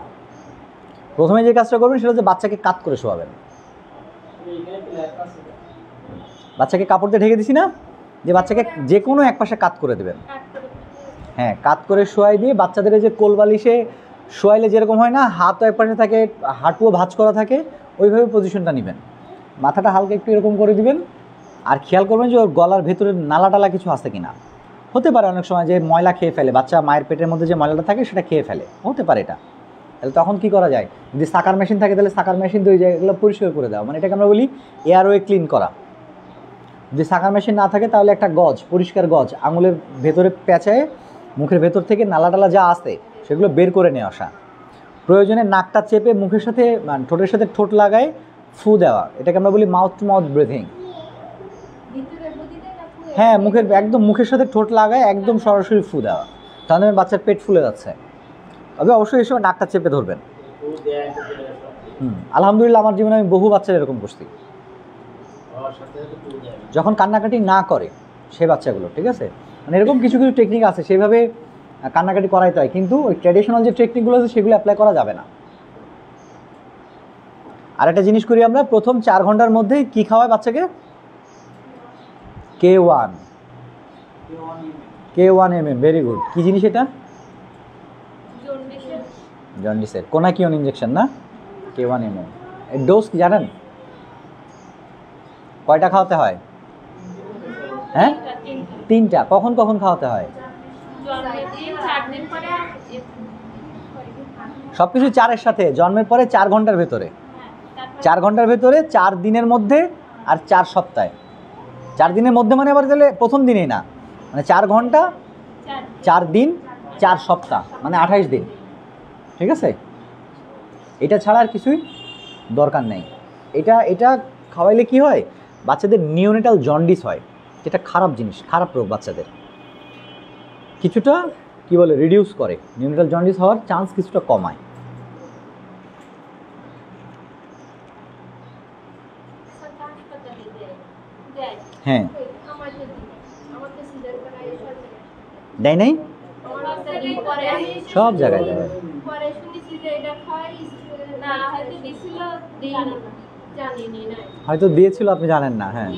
প্রথমে যে কাজটা করবেন সেটা হচ্ছে বাচ্চাকে কাত করে শোয়াবেন। বাচ্চাকে কাপড় দিয়ে ঢেকে দিছি না, যে বাচ্চাকে যে কোনো এক পাশে কাত করে দেবেন, হ্যাঁ, কাত করে শোয়াই দিয়ে বাচ্চাদের যে কোল বালিশে শোয়াইলে যেরকম হয় না, হাতও এক পাশে থাকে, হাঁটুও ভাঁজ করা থাকে, ওইভাবে পজিশনটা নেবেন, মাথাটা হালকা একটু এরকম করে দিবেন, আর খেয়াল করবেন যে ওর গলার ভেতরে নালা টালা কিছু আছে কিনা। হতে পারে অনেক সময় যে ময়লা খেয়ে ফেলে, বাচ্চা মায়ের পেটের মধ্যে যে ময়লাটা থাকে সেটা খেয়ে ফেলে, হতে পারে এটা। তাহলে তখন কি করা যায়? যদি সাকার মেশিন থাকে তাহলে সাকার মেশিন দিয়ে এগুলো পরিষ্কার করে দেওয়া, মানে এটাকে আমরা বলি এয়ারওয়ে ক্লিন করা। যদি সাকার মেশিন না থাকে তাহলে একটা গজ, পরিষ্কার গজ আঙুলের ভেতরে পেঁচায় মুখের ভেতর থেকে নালা টালা যা আসে সেগুলো বের করে নিয়ে আসা। প্রয়োজনে নাকটা চেপে মুখের সাথে মানে ঠোঁটের সাথে ঠোঁট লাগায় ফু দেওয়া, এটাকে আমরা বলি মাউথ টু মাউথ ব্রিথিং। হ্যাঁ, মুখের একদম মুখের সাথে ঠোঁট লাগায় একদম সরাসরি ফু দেওয়া, তাহলে বাচ্চার পেট ফুলে যাচ্ছে। তবে অবশ্যই এই সময় নাকটা চেপে ধরবেন। আলহামদুলিল্লাহ আমার জীবনে আমি বহু বাচ্চা এরকম করছি, যখন কান্নাকাটি না করে সেই বাচ্চাগুলো, ঠিক আছে? মানে এরকম কিছু কিছু টেকনিক আছে, সেইভাবে কান্নাকাটি করাইতে হয়, কিন্তু ওই ট্র্যাডিশনাল যে টেকনিকগুলো আছে সেগুলো অ্যাপ্লাই করা যাবে না। আর একটা জিনিস করি আমরা, প্রথম 4 ঘন্টার মধ্যেই কি খাওয়ায় বাচ্চাকে? K1 very good. কি জিনিস এটা? জন্ডিসের কোনাকিয়ন ইঞ্জেকশন না, K1 এর ডোজ কি জানেন? কয়টা খাওয়াতে হয়? হ্যাঁ, 3টা। কখন কখন খাওয়াতে হয়? সব কিছু 4-এর সাথে, জন্মের পরে 4 ঘন্টার ভেতরে, 4 ঘন্টার ভেতরে, 4 দিনের মধ্যে, আর 4 সপ্তাহে। 4 দিনের মধ্যে মানে আবার তাহলে প্রথম দিনেই না, মানে 4 ঘন্টা, 4 দিন, 4 সপ্তাহ, মানে 28 দিন, ঠিক আছে? এটা ছাড়া আর কিছুই দরকার নেই। এটা খাওয়াইলে কি হয়? বাচ্চাদের নিওনেটাল জন্ডিস হয়, যেটা খারাপ জিনিস, খারাপ রোগ, বাচ্চাদের কিছুটা কি বলে রিডিউস করে, নিওনেটাল জন্ডিস হওয়ার চান্স কিছুটা কমায়। হ্যাঁ, দেয় নাই, সব জায়গায় দেয়। হয়তো দিয়েছিল, আপনি জানেন না। হ্যাঁ,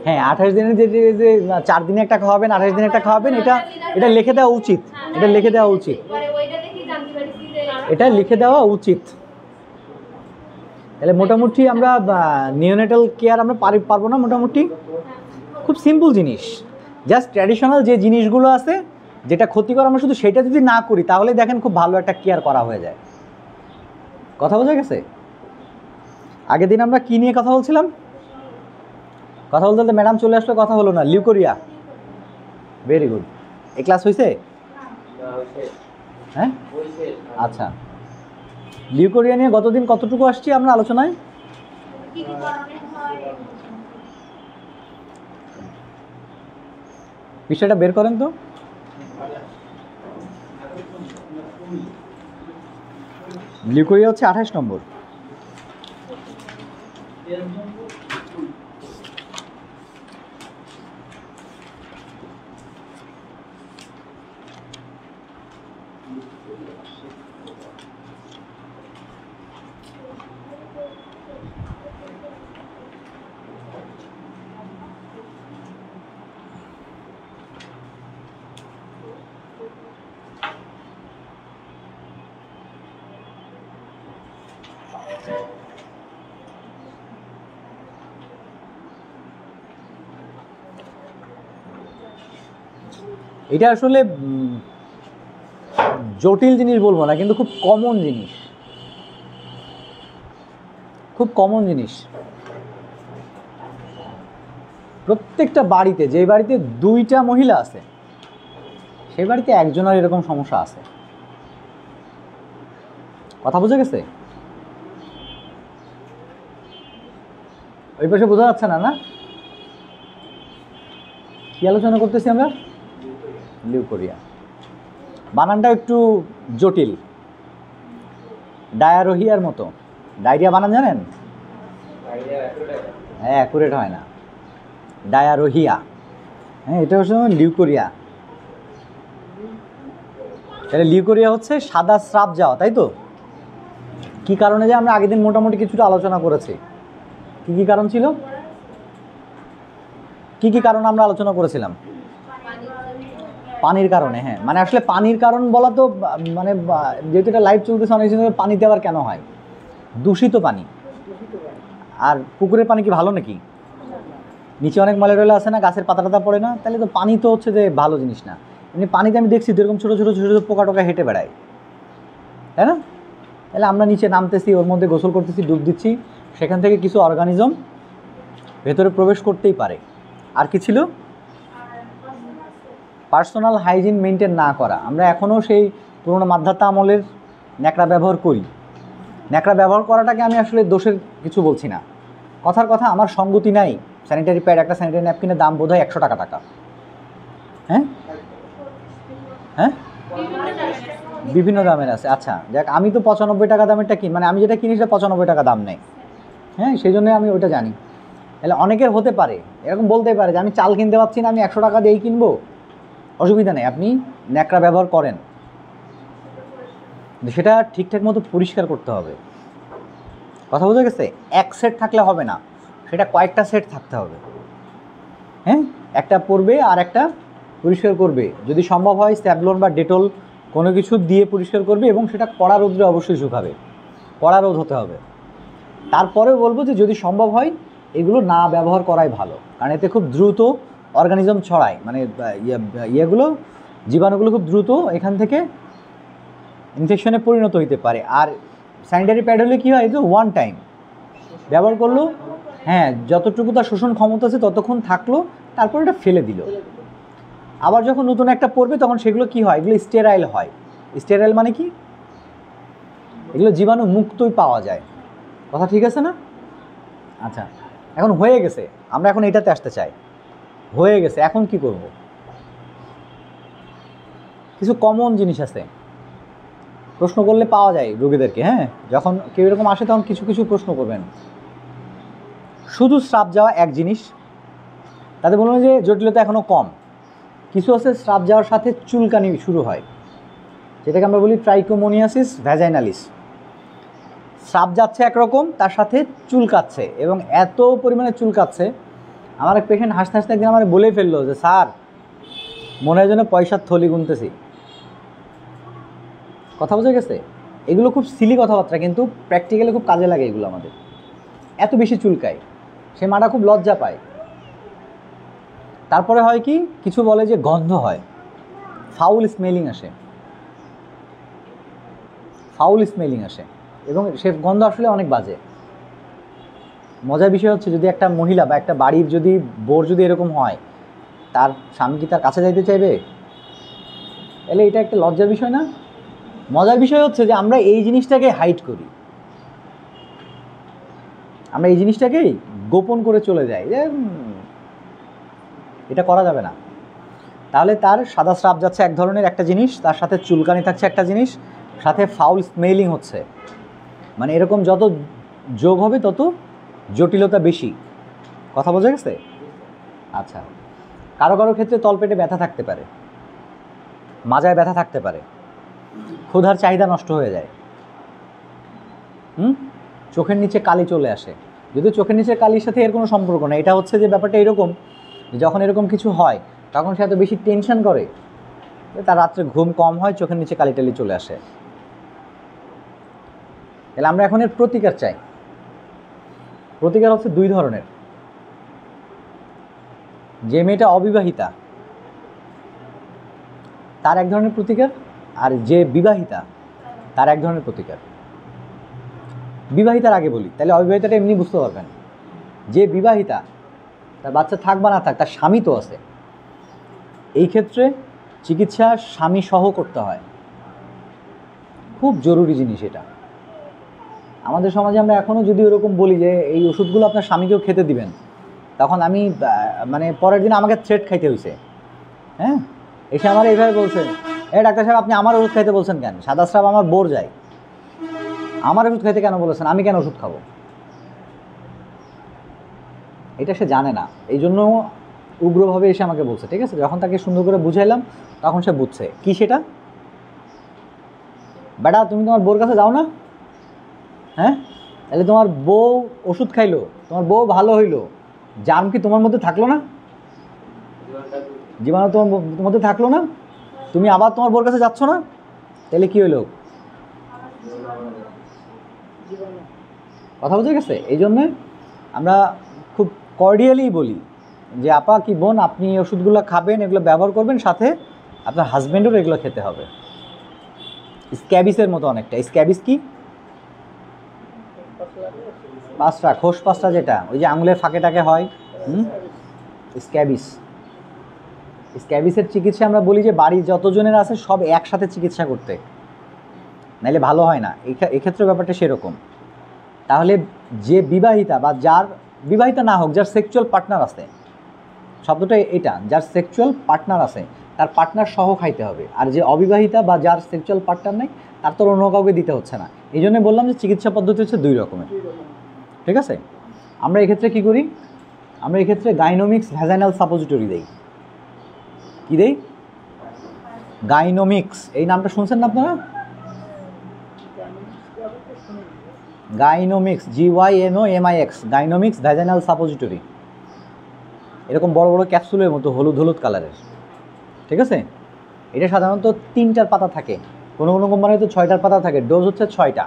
হ্যাঁ, 28 দিনের যে 4 দিনে একটা খাওয়াবেন, 28 দিনে একটা খাওয়াবেন, এটা লিখে দেওয়া উচিত, এটা লিখে দেওয়া উচিত, এটা লিখে দেওয়া উচিত। তাহলে মোটামুটি আমরা নিওনেটাল কেয়ার আমরা পারবো না, মোটামুটি খুব সিম্পল জিনিস, জাস্ট ট্র্যাডিশনাল যে জিনিসগুলো আছে যেটা ক্ষতিকর আমরা শুধু সেটা যদি না করি তাহলে দেখেন খুব ভালো একটা কেয়ার করা হয়ে যায়। কথা বোঝা গেছে? আগের দিন আমরা কি নিয়ে কথা বলছিলাম? কথা বলতে বলতে ম্যাডাম চলে আসলো, কথা হলো না। Leucorrhoea, very good. এই ক্লাস হয়েছে? হ্যাঁ, আচ্ছা। লিউকোরিয়া নিয়ে গতদিন কতটুকু আসছি আমরা আলোচনায়? বিষয়টা বের করেন তো। লিউকোরিয়া হচ্ছে 28 নম্বর। এটা আসলে জটিল জিনিস বলবো না, কিন্তু খুব কমন জিনিস, খুব কমন জিনিস। প্রত্যেকটা বাড়িতে, যে বাড়িতে 2টা মহিলা আছে সেই বাড়িতে একজনের এরকম সমস্যা আছে। কথা বোঝা গেছে? ওই পাশে বোঝা যাচ্ছে না? না, কি আলোচনা করতেছি আমরা? লিউকোরিয়া। বানানটা একটু জটিল, ডায়ারোহিয়ার মতো। ডায়রিয়া বানান জানেন? হ্যাঁ, অ্যাকুরেট হয় না, ডায়ারোহিয়া। হ্যাঁ, এটা হচ্ছে লিউকোরিয়া। তাহলে লিউকোরিয়া হচ্ছে সাদা স্রাব যাওয়া, তাই তো? কি কারণে যে আমরা আগের দিন মোটামুটি কিছুটা আলোচনা করেছি। কি কি কারণ ছিল? কি কি কারণ আমরা আলোচনা করেছিলাম? পানির কারণে। হ্যাঁ, মানে আসলে পানির কারণ বলা তো, মানে যেহেতু এটা লাইভ চলতেছে, অনেক সময় পানিতে আবার কেন হয়? দূষিত পানি। আর পুকুরের পানি কি ভালো নাকি? নিচে অনেক ময়লা টয়লা আছে না, গাছের পাতা টাতা পড়ে না, তাহলে তো পানি তো হচ্ছে যে ভালো জিনিস না। এমনি পানিতে আমি দেখছি এরকম ছোটো ছোটো ছোটো ছোটো পোকা টোকা হেঁটে বেড়ায়, তাই না? তাহলে আমরা নিচে নামতেছি, ওর মধ্যে গোসল করতেছি, ডুব দিচ্ছি, সেখান থেকে কিছু অর্গানিজম ভেতরে প্রবেশ করতেই পারে। আর কি ছিল? পার্সোনাল হাইজিন মেনটেন না করা। আমরা এখনও সেই পুরোনো মাধ্যাত্ম আমলের ন্যাকড়া ব্যবহার করি। ন্যাকড়া ব্যবহার করাটাকে আমি আসলে দোষের কিছু বলছি না, কথার কথা আমার সঙ্গতি নাই। স্যানিটারি প্যাড, একটা স্যানিটারি ন্যাপকিনের দাম বোধ হয় 100 টাকা। হ্যাঁ হ্যাঁ, বিভিন্ন দামের আছে। আচ্ছা যাক, আমি তো 95 টাকা দামেরটা কিনি, মানে আমি যেটা কিনি সেটা 95 টাকা দাম নেই। হ্যাঁ, সেই জন্যই আমি ওইটা জানি। তাহলে অনেকের হতে পারে এরকম, বলতেই পারে যে আমি চাল কিনতে পারছি না, আমি 100 টাকা দিয়েই কিনবো। অসুবিধা নেই, আপনি ন্যাকড়া ব্যবহার করেন, সেটা ঠিকঠাক মতো পরিষ্কার করতে হবে। কথা বোঝা গেছে? এক সেট থাকলে হবে না, সেটা কয়েকটা সেট থাকতে হবে। হ্যাঁ, একটা পরবে আর একটা পরিষ্কার করবে, যদি সম্ভব হয় স্যাভলন বা ডেটল কোনো কিছু দিয়ে পরিষ্কার করবে, এবং সেটা কড়া রোদ্রে অবশ্যই শুকাবে, কড়া রোদ হতে হবে। তারপরেও বলবো যে যদি সম্ভব হয় এগুলো না ব্যবহার করাই ভালো, কারণ এতে খুব দ্রুত অর্গানিজম ছড়ায়, মানে ইয়েগুলো, জীবাণুগুলো খুব দ্রুত এখান থেকে ইনফেকশনে পরিণত হইতে পারে। আর স্যানিটারি প্যাড হলে কী হয়, এই যে ওয়ান টাইম ব্যবহার করলো, হ্যাঁ, যতটুকু তার শোষণ ক্ষমতা আছে ততক্ষণ থাকলো, তারপর এটা ফেলে দিল। আবার যখন নতুন একটা পড়বে তখন সেগুলো কি হয়, এগুলো স্টেরাইল হয়। স্টেরাইল মানে কি? এগুলো জীবাণু মুক্তই পাওয়া যায়। কথা ঠিক আছে না? আচ্ছা, এখন হয়ে গেছে, আমরা এখন এটাতে আসতে চাই। হয়ে গেছে, এখন কি করব? কিছু কমন জিনিস আছে, প্রশ্ন করলে পাওয়া যায় রোগীদেরকে। হ্যাঁ, যখন কেউ এরকম আসে তখন কিছু কিছু প্রশ্ন করবেন। শুধু স্রাব যাওয়া এক জিনিস, তাতে বলবেন যে জটিলতা এখনও কম। কিছু আছে স্রাব যাওয়ার সাথে চুলকানি শুরু হয়, যেটাকে আমরা বলি ট্রাইকোমোনিয়াসিস ভ্যাজাইনালিস। স্রাব যাচ্ছে একরকম, তার সাথে চুলকাচ্ছে, এবং এত পরিমাণে চুলকাচ্ছে, আমার এক পেশেন্ট হাসতে হাসতে একদিন আমার বলেই ফেললো যে স্যার, মনে হয় যেন পয়সার থলি গুনতেছি। কথা বোঝা গেছে? এগুলো খুব সিলি কথাবার্তা, কিন্তু প্র্যাকটিক্যালি খুব কাজে লাগে এগুলো আমাদের। এত বেশি চুলকায়, সে মাটা খুব লজ্জা পায়। তারপরে হয় কি, কিছু বলে যে গন্ধ হয়, ফাউল স্মেলিং আসে, ফাউল স্মেলিং আসে, এবং সে গন্ধ আসলে অনেক বাজে। মজার বিষয় হচ্ছে, যদি একটা মহিলা বা একটা বাড়ির যদি বোর যদি এরকম হয়, তার স্বামী কি তার কাছে যাইতে চাইবে? তাহলে এটা একটা লজ্জার বিষয় না? মজার বিষয় হচ্ছে যে আমরা এই জিনিসটাকে হাইড করি, আমরা এই জিনিসটাকেই গোপন করে চলে যাই যে এটা করা যাবে না। তাহলে তার সাদা স্রাব যাচ্ছে এক ধরনের একটা জিনিস, তার সাথে চুলকানি থাকছে একটা জিনিস, সাথে ফাউল স্মেলিং হচ্ছে, মানে এরকম যত যোগ হবে তত জটিলতা বেশি। কথা বোঝা গেছে? আচ্ছা, কারো কারো ক্ষেত্রে তলপেটে ব্যথা থাকতে পারে, মাজায় ব্যথা থাকতে পারে, ক্ষুধার চাহিদা নষ্ট হয়ে যায়, চোখের নিচে কালি চলে আসে। যদিও চোখের নিচে কালির সাথে এর কোনো সম্পর্ক নেই, এটা হচ্ছে যে ব্যাপারটা এরকম, যখন এরকম কিছু হয় তখন সে এত বেশি টেনশন করে, তার রাত্রে ঘুম কম হয়, চোখের নিচে কালি টালি চলে আসে। তাহলে আমরা এখন এর প্রতিকার চাই। প্রতিকার হচ্ছে দুই ধরনের। যে মেয়েটা অবিবাহিতা তার এক ধরনের প্রতিকার, আর যে বিবাহিতা তার এক ধরনের প্রতিকার। বিবাহিতার আগে বলি, তাহলে অবিবাহিতাটা এমনি বুঝতে পারবেন। যে বিবাহিতা, তার বাচ্চা থাক বা না থাক, তার স্বামী তো আছে, এই ক্ষেত্রে চিকিৎসা স্বামী সহ করতে হয়, খুব জরুরি জিনিস এটা। আমাদের সমাজে আমরা এখনও যদি ওরকম বলি যে এই ওষুধগুলো আপনার স্বামীকেও খেতে দিবেন, তখন আমি মানে পরের দিন আমাকে থ্রেট খাইতে হয়েছে। হ্যাঁ, এসে আমার এইভাবে বলছে, ডাক্তার সাহেব আপনি আমার ওষুধ খাইতে বলছেন কেন? সাদা স্রাব আমার বোর যায়, আমার ওষুধ খাইতে কেন বলেছেন? আমি কেন ওষুধ খাবো? এটা সে জানে না, এই জন্য উগ্রভাবে এসে আমাকে বলছে। ঠিক আছে, যখন তাকে সুন্দর করে বুঝাইলাম তখন সে বুঝছে কি সেটা। বেটা তুমি তোমার বউর কাছে যাও না? হ্যাঁ, তাহলে তোমার বউ ওষুধ খাইলো, তোমার বউ ভালো হইলো, জার্ম কি তোমার মধ্যে থাকলো না? জীবাণু তোমার মধ্যে থাকলো না? তুমি আবার তোমার বউর কাছে যাচ্ছ না? তাহলে কি হইলো? কথা বুঝে গেছে? এই জন্যে আমরা খুব কর্ডিয়ালি বলি যে আপা কি বোন, আপনি এই ওষুধগুলো খাবেন, এগুলো ব্যবহার করবেন, সাথে আপনার হাজব্যান্ডেরও এগুলো খেতে হবে। স্ক্যাবিসের মতো অনেকটা। স্ক্যাবিস কি? পাঁচটা খোস, পাঁচটা, যেটা ওই যে আঙুলের ফাঁকে টাকে হয়, স্ক্যাবিস। স্ক্যাবিসের চিকিৎসা আমরা বলি যে বাড়ির যতজনের আছে সব একসাথে চিকিৎসা করতে, নাইলে ভালো হয় না। এক্ষেত্রে ব্যাপারটা সেরকম। তাহলে যে বিবাহিতা বা যার বিবাহিতা না হোক, যার সেক্সুয়াল পার্টনার আছে, শব্দটা এটা, যার সেক্সুয়াল পার্টনার আছে তার পার্টনার সহ খাইতে হবে। আর যে অবিবাহিতা বা যার সেক্সুয়াল পার্টনার নেই তার তো অন্য কাউকে দিতে হচ্ছে না। এই জন্য বললাম যে চিকিৎসা পদ্ধতি হচ্ছে দুই রকমের। ঠিক আছে, আমরা এক্ষেত্রে কী করি? আমরা এক্ষেত্রে গাইনোমিক্স ভ্যাজাইনাল সাপোজিটরি দেই। কী দেই? গাইনোমিক্স। এই নামটা শুনছেন না আপনারা? Gynomix, GYNOMIX, Gynomix vaginal suppository. এরকম বড় বড় ক্যাপসুলের মতো হলুদ হলুদ কালারের। ঠিক আছে, এটা সাধারণত 3টার পাতা থাকে, কোনো কোনো কোম্পানিতে 6টার পাতা থাকে। ডোজ হচ্ছে 6টা।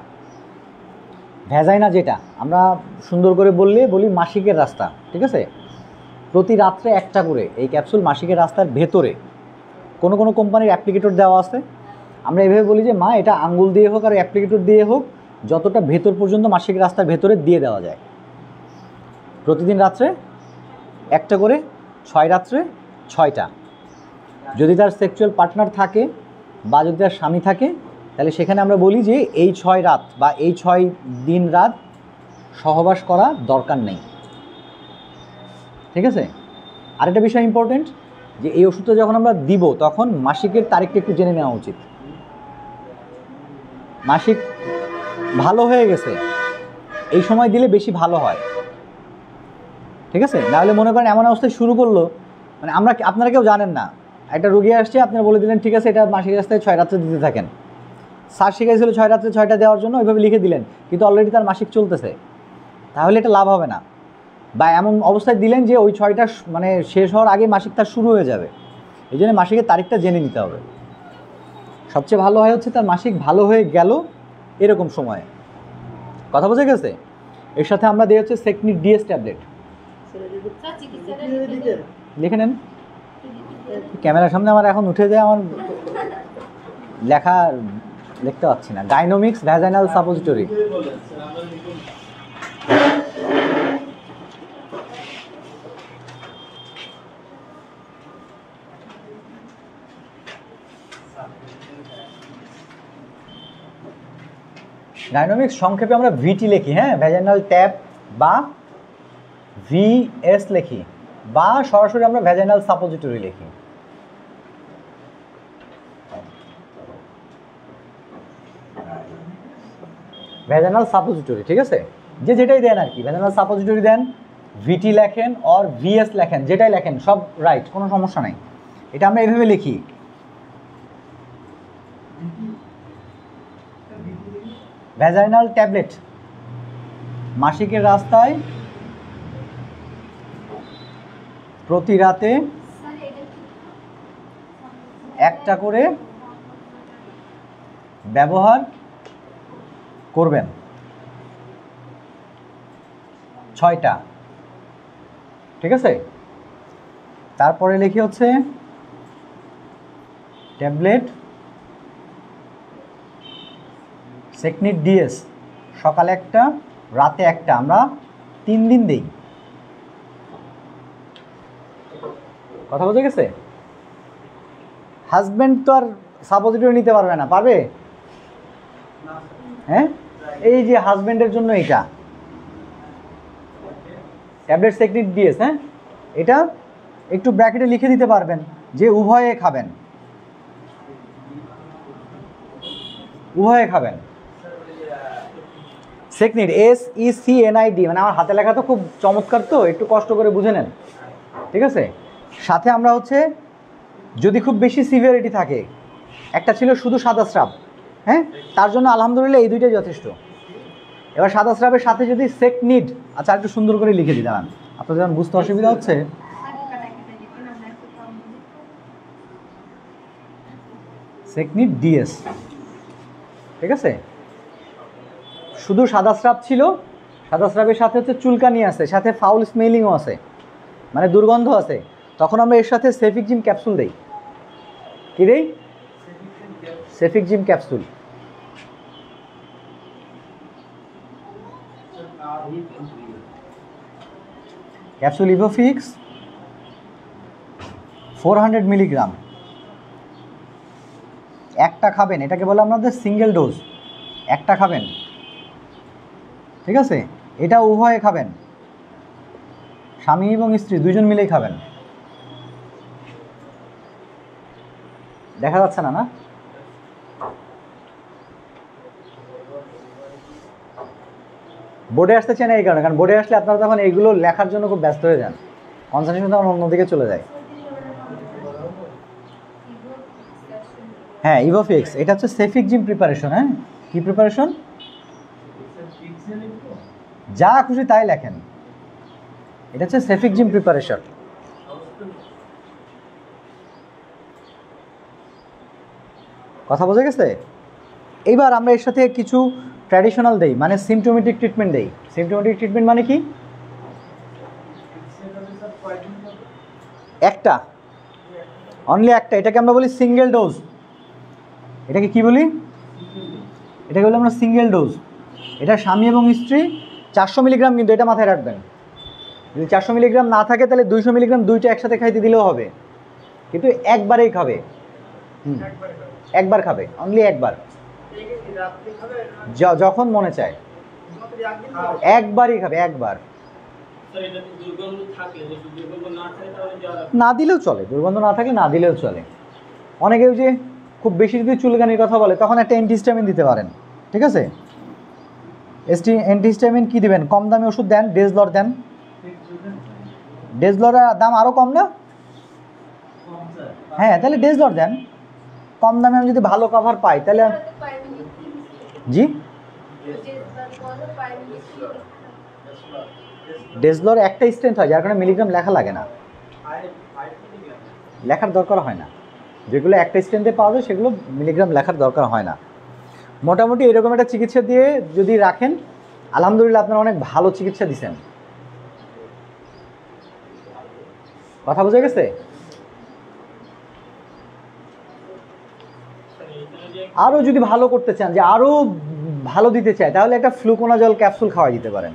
ভ্যাজাইনা যেটা আমরা সুন্দর করে বলি মাসিকের রাস্তা। ঠিক আছে, প্রতি রাত্রে একটা করে এই ক্যাপসুল মাসিকের রাস্তার ভেতরে, কোনো কোনো কোম্পানির অ্যাপ্লিকেটর দেওয়া আছে। আমরা এভাবে বলি যে মা এটা আঙ্গুল দিয়ে হোক আর অ্যাপ্লিকেটর দিয়ে হোক, যতটা ভেতর পর্যন্ত মাসিক রাস্তার ভেতরে দিয়ে দেওয়া যায়, প্রতিদিন রাত্রে একটা করে, 6 রাত্রে 6টা। যদি তার সেক্সুয়াল পার্টনার থাকে বা যদি তার স্বামী থাকে, তাহলে সেখানে আমরা বলি যে এই 6 রাত বা এই 6 দিন রাত সহবাস করা দরকার নেই। ঠিক আছে, আরেকটা বিষয় ইম্পর্টেন্ট, যে এই ওষুধটা যখন আমরা দিব তখন মাসিকের তারিখটা একটু জেনে নেওয়া উচিত। মাসিক ভালো হয়ে গেছে এই সময় দিলে বেশি ভালো হয়। ঠিক আছে, নাহলে মনে করেন এমন অবস্থায় শুরু করলো, মানে আপনারা কেউ জানেন না, একটা রুগী আসছে, আপনারা বলে দিলেন ঠিক আছে এটা মাসিক রাস্তায় 6 রাত্রে দিতে থাকেন। স্যার শিখাইছিল 6 রাত্রে 6টা দেওয়ার জন্য, ওইভাবে লিখে দিলেন, কিন্তু অলরেডি তার মাসিক চলতেছে, তাহলে এটা লাভ হবে না। বা এমন অবস্থায় দিলেন যে ওই 6টা মানে শেষ হওয়ার আগে মাসিক তার শুরু হয়ে যাবে। এই জন্য মাসিকের তারিখটা জেনে নিতে হবে। সবচেয়ে ভালো হয় হচ্ছে তার মাসিক ভালো হয়ে গেল এরকম সময়ে। কথা বোঝা গেছে? এর সাথে আমরা দিই হচ্ছে সেকনিক DS ট্যাবলেট। লিখে নেন। ক্যামেরার সামনে আমার এখন উঠে যায়, আমার লেখা লিখতে পাচ্ছি না। Gynomix vaginal suppository. ডাইনামিক্স সংক্ষেপে আমরা VT লিখি, হ্যাঁ, ভ্যাজাইনাল ট্যাপ, বা VS লিখি, বা সরাসরি আমরা ভ্যাজাইনাল সাপোজিটরি লিখি। ভ্যাজাইনাল সাপোজিটরি, ঠিক আছে, যে যেটাই দেন আর কি, ভ্যাজাইনাল সাপোজিটরি দেন, VT লেখেন আর VS লেখেন, যেটাই লেখেন সব রাইট, কোনো সমস্যা নাই। এটা আমরা এইভাবে লিখি, ভ্যাজাইনাল ট্যাবলেট, মাসিকের রাস্তায় প্রতি রাতে একটা করে ব্যবহার করবেন, 6টা। ঠিক আছে, তারপরে লিখি হচ্ছে ট্যাবলেট সেকনিড ডিএস, সকালে একটা রাতে একটা, আমরা 3 দিন দেই। কথা বোঝা গেছে? হাজব্যান্ড তো আর সাপোজিটরি নিতে পারবে না, পারবে? হ্যাঁ, এই যে হাজব্যান্ডের জন্য এটা ট্যাবলেট সেকনিড ডিএস। হ্যাঁ, এটা একটু ব্র্যাকেটে লিখে দিতে পারবেন যে উভয়ে খাবেন, উভয়ে খাবেন। সেকনিড, SECNID, মানে আমার হাতে লেখা তো খুব চমৎকার, তো একটু কষ্ট করে বুঝে নেন। ঠিক আছে, সাথে আমরা হচ্ছে যদি খুব বেশি সিভিয়ারিটি থাকে, একটা ছিল শুধু সাদা স্রাব, হ্যাঁ, তার জন্য আলহামদুলিল্লাহ এই দুইটাই যথেষ্ট। এবার সাদা স্রাবের সাথে যদি সেকনিড, আচ্ছা একটু সুন্দর করে লিখে দিলাম, আপনাদের যখন বুঝতে অসুবিধা হচ্ছে। সেকনিড ডিএস, ঠিক আছে। শুধু সাদা স্রাব ছিল, সাদা স্রাবের সাথে হচ্ছে চুলকানি আছে, সাথে ফাউল স্মেলিংও আছে, মানে দুর্গন্ধ আছে, তখন আমরা এর সাথে সেফিকজিম ক্যাপসুল দেই। কি দেই? Cefixime capsule. ক্যাপসুল ইভোফিক্স 400 মিলিগ্রাম, একটা খাবেন, এটাকে বলে আপনাদের সিঙ্গেল ডোজ, একটা খাবেন। ঠিক আছে, এটা উভয়ে খাবেন, স্বামী এবং স্ত্রী দুজন মিলেই খাবেন। দেখা যাচ্ছে না? না, বোর্ডে আসতে চান এই কারণে, কারণ বোর্ডে আসলে আপনারা তখন এইগুলো লেখার জন্য খুব ব্যস্ত হয়ে যান, কনসেন্ট্রেশন তখন অন্যদিকে চলে যায়। হ্যাঁ, ইভোফিক্স, এটা হচ্ছে সেফিকজিম প্রিপারেশন। হ্যাঁ, কি প্রিপারেশন? যা খুশি তাই লেখেন, এটা হচ্ছে সেফিকজিম প্রিপারেশন। কথা বোঝা গেছে? এইবার আমরা এর সাথে কিছু ট্র্যাডিশনাল দেই, মানে সিমটোমেটিক ট্রিটমেন্ট দেই। সিমটোমেটিক ট্রিটমেন্ট মানে কি? একটা, অনলি একটা, এটাকে আমরা বলি সিঙ্গেল ডোজ। এটাকে কি বলি? এটাকে বলি আমরা সিঙ্গেল ডোজ। এটা স্বামী এবং স্ত্রী 400 মিলিগ্রাম, কিন্তু এটা মাথায় রাখবেন, যদি 400 মিলিগ্রাম না থাকে তাহলে 200 মিলিগ্রাম দুইটা একসাথে খাইতে দিলেও হবে, কিন্তু একবারেই খাবে। একবার খাবে, অনলি একবার, যখন মনে চায় একবারই খাবে, একবার। না দিলেও চলে, দুর্গন্ধ না থাকলে না দিলেও চলে। অনেকে যে খুব বেশি যদি চুলকানির কথা বলে তখন একটা অ্যান্টিহিস্টামিন দিতে পারেন। ঠিক আছে, অ্যান্টিহিস্টামিন কি দিবেন? কম দামি ওষুধ দেন, ডেজলর দেন। ডেজলরের দাম আরও কম না? হ্যাঁ, তাহলে ডেজলর দেন, কম দামে আমি যদি ভালো কভার পাই তাহলে। জি, ডেজলর একটা স্ট্রেন্থ হয়, যার কারণে মিলিগ্রাম লেখা লাগে না, লেখার দরকার হয় না। যেগুলো একটা স্ট্রেন্থে পাওয়া যায় সেগুলো মিলিগ্রাম লেখার দরকার হয় না। মোটামুটি এরকম একটা চিকিৎসা দিয়ে যদি রাখেন, আলহামদুলিল্লাহ আপনারা অনেক ভালো চিকিৎসা দিচ্ছেন। কথা বোঝা গেছে? আরও যদি ভালো করতে চান, যে আরও ভালো দিতে চায়, তাহলে একটা ফ্লুকোনাজল ক্যাপসুল খাওয়াই দিতে পারেন।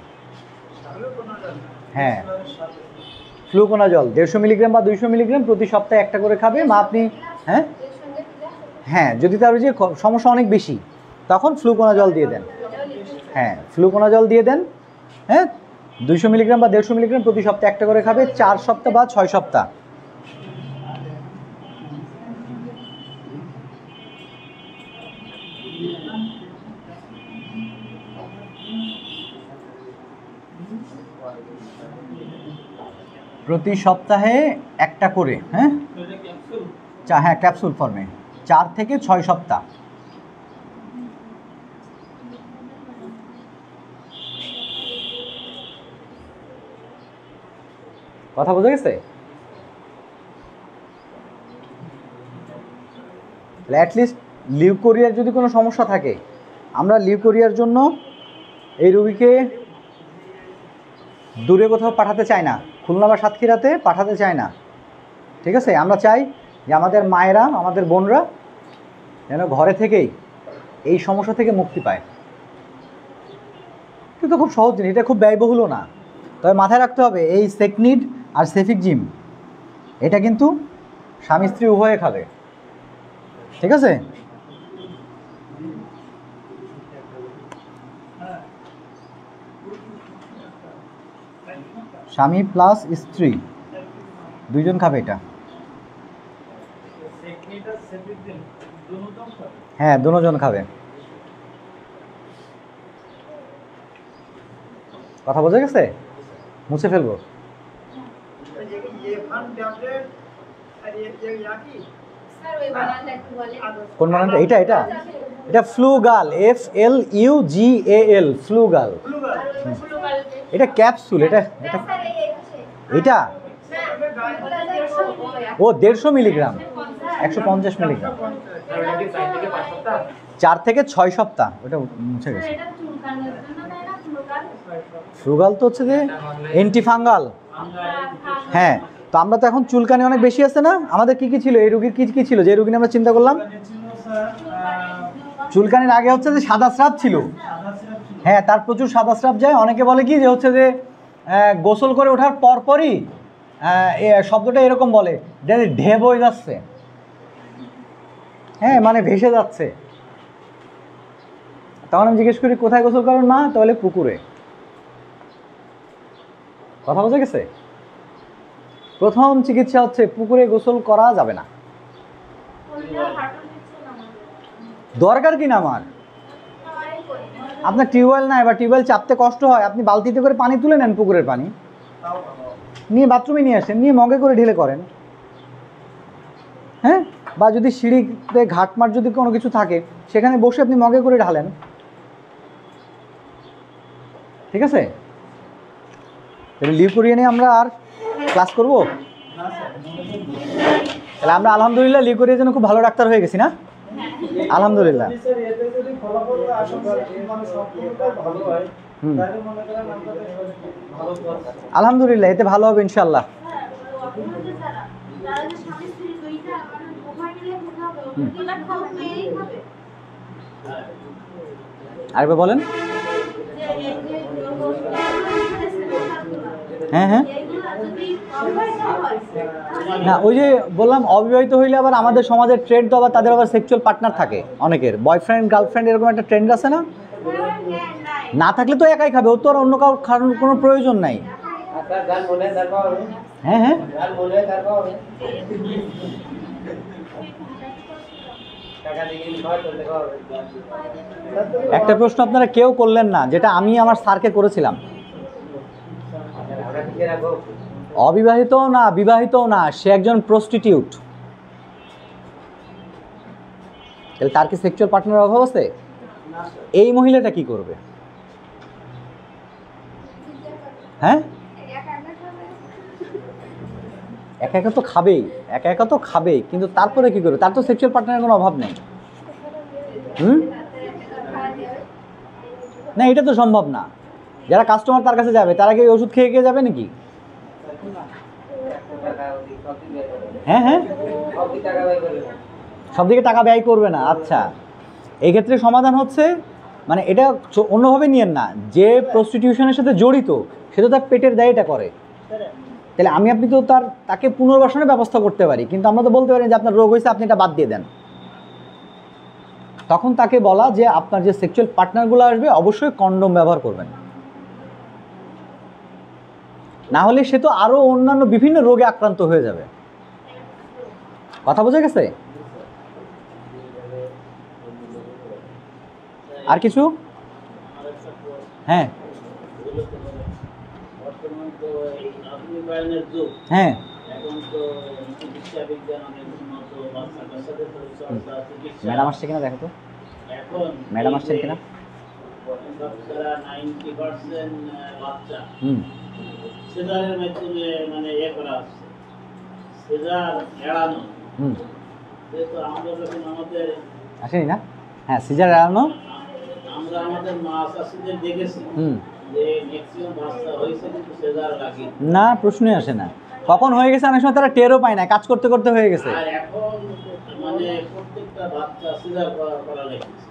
হ্যাঁ, ফ্লুকোনাজল 150 মিলিগ্রাম বা 200 মিলিগ্রাম প্রতি সপ্তাহে একটা করে খাবে মা আপনি। হ্যাঁ হ্যাঁ, যদি তার যে সমস্যা অনেক বেশি তখন ফ্লুকোনাজল দিয়ে দেন। হ্যাঁ, ফ্লুকোনাজল দিয়ে দেন। হ্যাঁ, 200 মিলিগ্রাম বা 150 মিলিগ্রাম প্রতি সপ্তাহে একটা করে খাবে, 4 সপ্তাহ বা 6 সপ্তাহ। প্রতি সপ্তাহে একটা করে। হ্যাঁ, হ্যাঁ, ক্যাপসুল ফর্মে 4 থেকে 6 সপ্তাহ। কথা বোঝা গেছে? অ্যাটলিস্ট লিউকোরিয়ার যদি কোনো সমস্যা থাকে, আমরা লিউকোরিয়ার জন্য এই রোগীকে দূরে কোথাও পাঠাতে চাই না, খুলনা বা সাতক্ষীরাতে পাঠাতে চাই না। ঠিক আছে, আমরা চাই যে আমাদের মায়েরা, আমাদের বোনরা যেন ঘরে থেকেই এই সমস্যা থেকে মুক্তি পায়। কিন্তু খুব সহজ জিনিস, এটা খুব ব্যয়বহুলও না। তবে মাথায় রাখতে হবে এই সেকনিড আর সেফিকজিম এটা কিন্তু স্বামী স্ত্রী উভয়ে খাবে। ঠিক আছে, স্বামী প্লাস স্ত্রী দুইজন খাবে এটা। হ্যাঁ, দুজন খাবে। কথা বোঝা গেছে? মুছে ফেলবো। কোন বানানটা? এটা এটা এটা ফ্লুগাল, FLUGAL, ফ্লুগাল। এটা ক্যাপসুল। এটা এটা এটা ও 150 মিলিগ্রাম, 150 মিলিগ্রাম, 4 থেকে 6 সপ্তাহ। ওটা মুছে গেছে। ফ্লুগাল তো হচ্ছে যে অ্যান্টিফাঙ্গাল। হ্যাঁ, তো আমরা তো এখন চুলকানি অনেক বেশি আছে না, আমাদের কি কি ছিল, এই রোগীর কি কি ছিল যে রোগী নিয়ে আমরা চিন্তা করলাম? চুলকানির আগে হচ্ছে যে সাদা স্রাব ছিল। হ্যাঁ, তার প্রচুর সাদা স্রাব যায়। অনেকে বলে কি যে হচ্ছে যে গোসল করে ওঠার পরপরই শব্দটা এরকম বলে যে ঢেব হয়ে যাচ্ছে। হ্যাঁ, মানে ভেসে যাচ্ছে। তখন আমি জিজ্ঞেস করি কোথায় গোসল করেন মা? তাহলে পুকুরে। কথা বোঝা গেছে? প্রথম চিকিৎসা হচ্ছে পুকুরে গোসল করা যাবে না। দরকার কি না আমার? আপনার টিউবওয়েল নাই বা টিউবওয়েল চাপতে কষ্ট হয়, আপনি বালতিতে করে পানি তুলে নেন, পুকুরের পানি নিয়ে বাথরুমে নিয়ে আসেন, নিয়ে মগে করে ঢেলে করেন। হ্যাঁ, বা যদি সিঁড়িতে ঘাটমাট যদি কোনো কিছু থাকে সেখানে বসে আপনি মগে করে ঢালেন। ঠিক আছে, তাহলে লিউকোরিয়া নিয়ে আমরা আর ক্লাস করব? তাহলে আমরা আলহামদুলিল্লাহ লিউকোরিয়ার জন্য খুব ভালো ডাক্তার হয়ে গেছি না? আলহামদুলিল্লাহ। আলহামদুলিল্লাহ, এতে ভালো হবে ইনশাল্লাহ। আরেকবার বলেন। হ্যাঁ হ্যাঁ, না ওই যে বললাম অবিবাহিত হইলে আবার আমাদের সমাজের ট্রেন্ড তো আবার তাদের আবার সেক্সুয়াল পার্টনার থাকে অনেকের, বয়ফ্রেন্ড গার্লফ্রেন্ড এরকম একটা ট্রেন্ড আছে না? না থাকলে তো একাই খাবে, ও তো আর অন্য কারোর খাওয়ানোর কোনো প্রয়োজন নাই। হ্যাঁ হ্যাঁ, একটা প্রশ্ন আপনারা কেউ করলেন না, যেটা আমি আমার স্যারকে করেছিলাম। অবিবাহিত না, বিবাহিত না, সে একজন প্রস্টিটিউট, তাহলে তার কি সেক্সুয়াল পার্টনারের অভাব আছে? এই মহিলাটা কি করবে? হ্যাঁ, একা একা তো খাবেই, একা একা তো খাবেই, কিন্তু তারপরে কি করবে? তার তো সেক্সুয়াল পার্টনারের কোনো অভাব নেই। না, এটা তো সম্ভব না। যারা কাস্টমার তার কাছে যাবে তারা কি ওষুধ খেয়ে খেয়ে যাবে নাকি? হ্যাঁ হ্যাঁ, সব দিকে টাকা ব্যয় করবে না। আচ্ছা, এই ক্ষেত্রে সমাধান হচ্ছে, মানে এটা অন্যভাবে নিয়েন না, যে প্রস্টিটিউশনের সাথে জড়িত সে তো তার পেটের দায়টা করে, তাহলে আমি আপনি তো তাকে পুনর্বাসনের ব্যবস্থা করতে পারি, কিন্তু আমরা তো বলতে পারি যে আপনার রোগ হয়েছে, আপনি এটা বাদ দিয়ে দেন। তখন তাকে বলা যে আপনার যে সেক্সুয়াল পার্টনারগুলো আসবে অবশ্যই কন্ডোম ব্যবহার করবেন, না হলে সে তো আরো অন্যান্য বিভিন্ন রোগে আক্রান্ত হয়ে যাবে। কথা বোঝা গেছে? আর কিছু? হ্যাঁ হ্যাঁ, ম্যাডাম আসছে কিনা দেখো তো, ম্যাডাম আসছেন কিনা। সিজারের মাধ্যমে মানে করা হচ্ছে, সিজার এড়ানো। যেহেতু আমরা যখন আমাদের আসেনি না, হ্যাঁ সিজার এড়ানো, আমরা আমাদের মা চাষিদের দেখেছি যে ম্যাক্সিমাম বাচ্চা হয়েছে কিন্তু সিজার লাগে না, প্রশ্নই আসে না। কখন হয়ে গেছে অনেক সময় তারা টেরও পায় না, কাজ করতে করতে হয়ে গেছে। আর এখন মানে প্রত্যেকটা বাচ্চা সিজার করা লাগছে,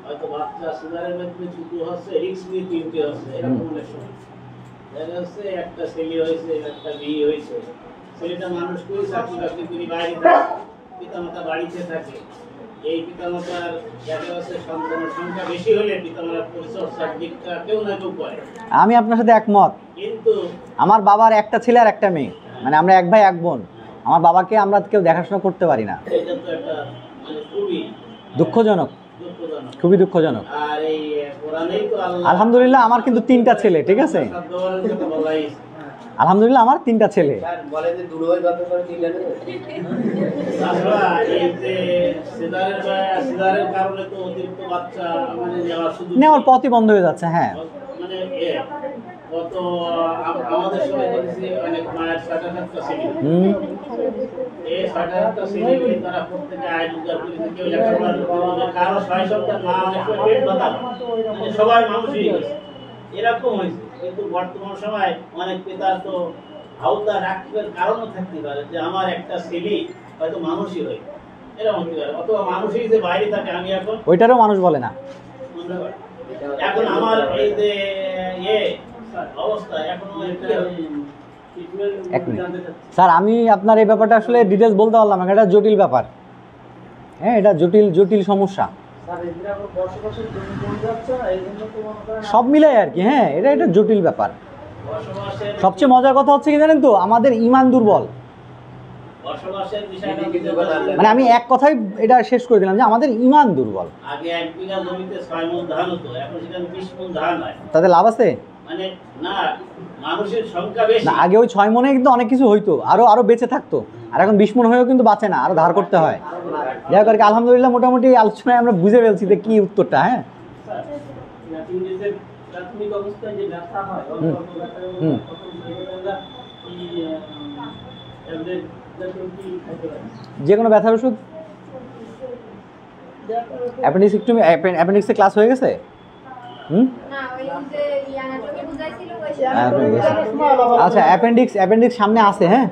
হয়তো বাচ্চা সিজারের মাধ্যমে দুটো হচ্ছে, রিক্স নিয়ে তিনটে হচ্ছে, এরকম অনেক সময় দেখা যাচ্ছে একটা ছেলে হয়েছে, একটা মেয়ে হয়েছে। ছেলেটা মানুষ করে চাকরি বাকরি করে বাইরে থাকে, পিতামাতা বাড়িতে থাকে। এই পিতামাতার দেখা যাচ্ছে সন্তানের সংখ্যা বেশি হলে পিতামাতার পরিচর্যার দিকটা কেউ না কেউ করে। আমি আপনার সাথে একমত, কিন্তু আমার বাবার একটা ছেলে আর একটা মেয়ে, মানে আমরা এক ভাই এক বোন। আমার বাবাকে আমরা কেউ দেখাশোনা করতে পারি না, এটা তো একটা মানে খুবই দুঃখজনক, দুঃখজনক। খুবই দুঃখজনক। আর এই কোরআনেই তো আল্লাহ আলহামদুলিল্লাহ আমার কিন্তু 3টা ছেলে, ঠিক আছে, আলহামদুলিল্লাহ আমার 3টা ছেলে। বলে যে দুর্বল ব্যাপার করে তিনটা নেই। তাছাড়া এই যে সিজারের কারণে তো অতিরিক্ত বাচ্চা মানে নেওয়ার পথই বন্ধ হয়ে যাচ্ছে। হ্যাঁ, মানে কত আমাদের সময় দেখেছি অনেক মায়ের 60-70টা ছেলে, এই 60-70টা ছেলে তারা প্রত্যেকে আয় রোজগার করেছে। কেউ কারো 6 সপ্তাহ মা অনেক সময় পেট ব্যথা, মানে সবাই মানুষ হয়ে গেছে, এরকম হয়েছে। কিন্তু বর্তমান সময় অনেক পিতা তো আওতা রাখবার কারণও থাকতে পারে যে আমার একটা ছেলে হয়তো মানুষই হয়, এরকম হতে পারে। অথবা মানুষই যে বাইরে থাকে, আমি এখন ওইটারও মানুষ বলে না। এখন আমার এই যে অবস্থা এখন স্যার আমি আপনার এই ব্যাপারটা আসলে ডিটেলস বলতে পারলাম না, এটা জটিল ব্যাপার। হ্যাঁ, এটা জটিল জটিল সমস্যা সব মিলাই আর কি। হ্যাঁ, এটা এটা জটিল ব্যাপার। সবচেয়ে মজার কথা হচ্ছে কি জানেন তো, আমাদের ঈমান দুর্বল। মানে আমি এক কথাই এটা শেষ করে দিলাম যে আমাদের ঈমান দুর্বল। আগে 1 বিঘা জমিতে 6 মণ ধান হতো, এখন সেখানে 20 মণ ধান হয়। তাতে লাভ আছে? মানে না, মানুষের সংখ্যা বেশি। না, আগে ওই 6 মণে কিন্তু অনেক কিছু হইতো, আরো বেঁচে থাকতো। আর এখন 20 মণ হয়েও কিন্তু বাঁচে না, আরো ধার করতে হয়। যাই হোক, আলহামদুলিল্লাহ মোটামুটি আলোচনায় আমরা বুঝে ফেলছি যে কি উত্তরটা। হ্যাঁ, প্রাথমিক অবস্থায় যে ব্যথা হয়, যে কোনো ব্যথার ওষুধ, অ্যাপেন্ডিক্সে ক্লাস হয়ে গেছে। আচ্ছা, অ্যাপেন্ডিক্স সামনে আছে। হ্যাঁ,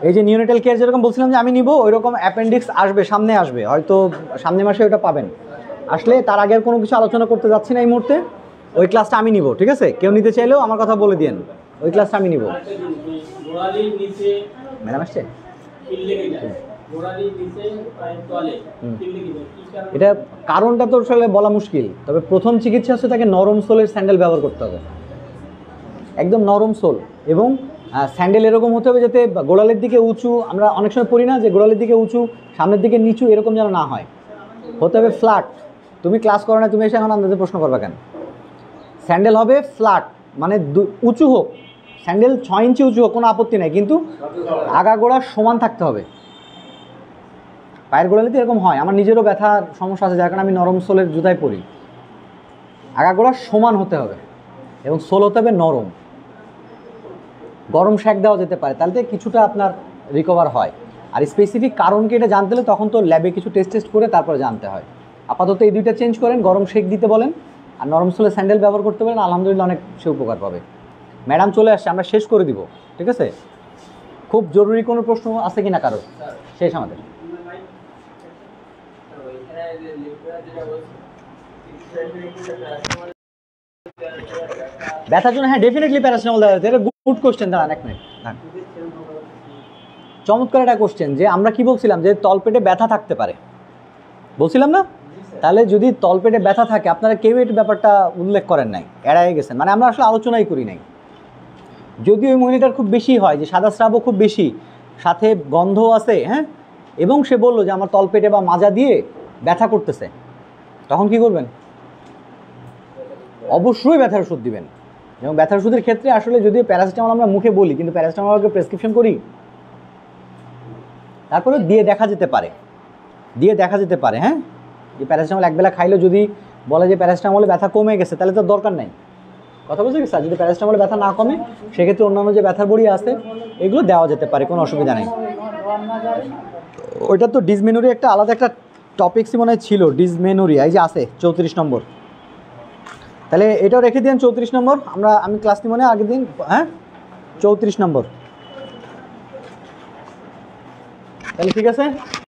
এই যে নিউনেটাল কেয়ার যেরকম বলছিলাম যে আমি নিব, ওইরকম অ্যাপেন্ডিক্স আসবে, সামনে আসবে, হয়তো সামনে মাসে ওটা পাবেন। আসলে তার আগে আর কোনো কিছু আলোচনা করতে যাচ্ছি না এই মুহূর্তে। ওই ক্লাসটা আমি নিব, ঠিক আছে? কেউ নিতে চাইলেও আমার কথা বলে দিন, ওই ক্লাসটা আমি নিব। ম্যাডাম আসছে? এটা কারণটা তো আসলে বলা মুশকিল, তবে প্রথম চিকিৎসা হচ্ছে তাকে নরম সোলের স্যান্ডেল ব্যবহার করতে হবে, একদম নরম সোল। এবং স্যান্ডেল এরকম হতে হবে যাতে গোড়ালের দিকে উঁচু, আমরা অনেক সময় পড়ি না যে গোড়ালের দিকে উঁচু, সামনের দিকে নিচু, এরকম যেন না হয়, হতে হবে ফ্ল্যাট। তুমি ক্লাস করো না, তুমি এসে এখন আন্দাজে প্রশ্ন করবে কেন? স্যান্ডেল হবে ফ্ল্যাট, মানে উঁচু হোক, স্যান্ডেল 6 ইঞ্চি উঁচু হোক, কোনো আপত্তি নেই, কিন্তু আগা গোড়া সমান থাকতে হবে। পায়ের গোড়ালিতে এরকম হয়, আমার নিজেরও ব্যথার সমস্যা আছে, যার কারণে আমি নরম সোলের জুতাই পরি। আগা গোড়া সমান হতে হবে এবং সোল হতে হবে নরম। গরম শেক দেওয়া যেতে পারে, তাহলে কিছুটা আপনার রিকভার হয়। আর স্পেসিফিক কারণকে এটা জানতে হলে তখন তো ল্যাবে কিছু টেস্ট করে তারপরে জানতে হয়। আপাতত এই দুইটা চেঞ্জ করেন, গরম শেক দিতে বলেন আর নরম সোলের স্যান্ডেল ব্যবহার করতে বলেন, আলহামদুলিল্লাহ অনেক সে উপকার পাবে। ম্যাডাম চলে আসছে, আমরা শেষ করে দিব, ঠিক আছে? খুব জরুরি কোনো প্রশ্ন আছে কি না কারো? শেষ আমাদের। ব্যথার জন্য হ্যাঁ ডেফিনেটলি প্যারাসিটামল দেওয়া যাচ্ছে। এটা গুড কোশ্চেন। দাঁড়ান এক মিনিট, চমৎকার একটা কোশ্চেন। যে আমরা কি বলছিলাম যে তলপেটে ব্যথা থাকতে পারে, বলছিলাম না? তাহলে যদি তলপেটে ব্যথা থাকে, আপনারা কেউ এই ব্যাপারটা উল্লেখ করেন নাই, এড়াই গেছেন, মানে আমরা আসলে আলোচনাই করি নাই। যদি ওই মহিলাটার খুব বেশি হয়, যে সাদা স্রাবও খুব বেশি, সাথে গন্ধ আছে, হ্যাঁ, এবং সে বললো যে আমার তলপেটে বা মাজা দিয়ে ব্যথা করতেছে, তখন কি করবেন? অবশ্যই ব্যথার ওষুধ দিবেন। এবং ব্যথার ওষুধের ক্ষেত্রে আসলে যদিও প্যারাসিটামল আমরা মুখে বলি, কিন্তু প্যারাসিটামলকে প্রেসক্রিপশন করি, তারপরে দিয়ে দেখা যেতে পারে, হ্যাঁ, যে প্যারাসিটামল একবেলা খাইলে যদি বলে যে প্যারাসিটামলে ব্যথা কমে গেছে, তাহলে তো দরকার নাই। কথা বুঝতে গেছে? যদি প্যারাসিটামলে ব্যথা না কমে সেক্ষেত্রে অন্যান্য যে ব্যথার বড়ি আছে এগুলো দেওয়া যেতে পারে, কোনো অসুবিধা নেই। ওইটা তো ডিসমেনুরি একটা আলাদা একটা টপিক্সই মনে হয় ছিল, ডিসমেনুরি এই যে আছে 34 নম্বর। তাহলে এটাও রেখে দিন 34 নম্বর, আমি ক্লাস নিই মনে আগের দিন, হ্যাঁ 34 নম্বর। তাহলে ঠিক আছে।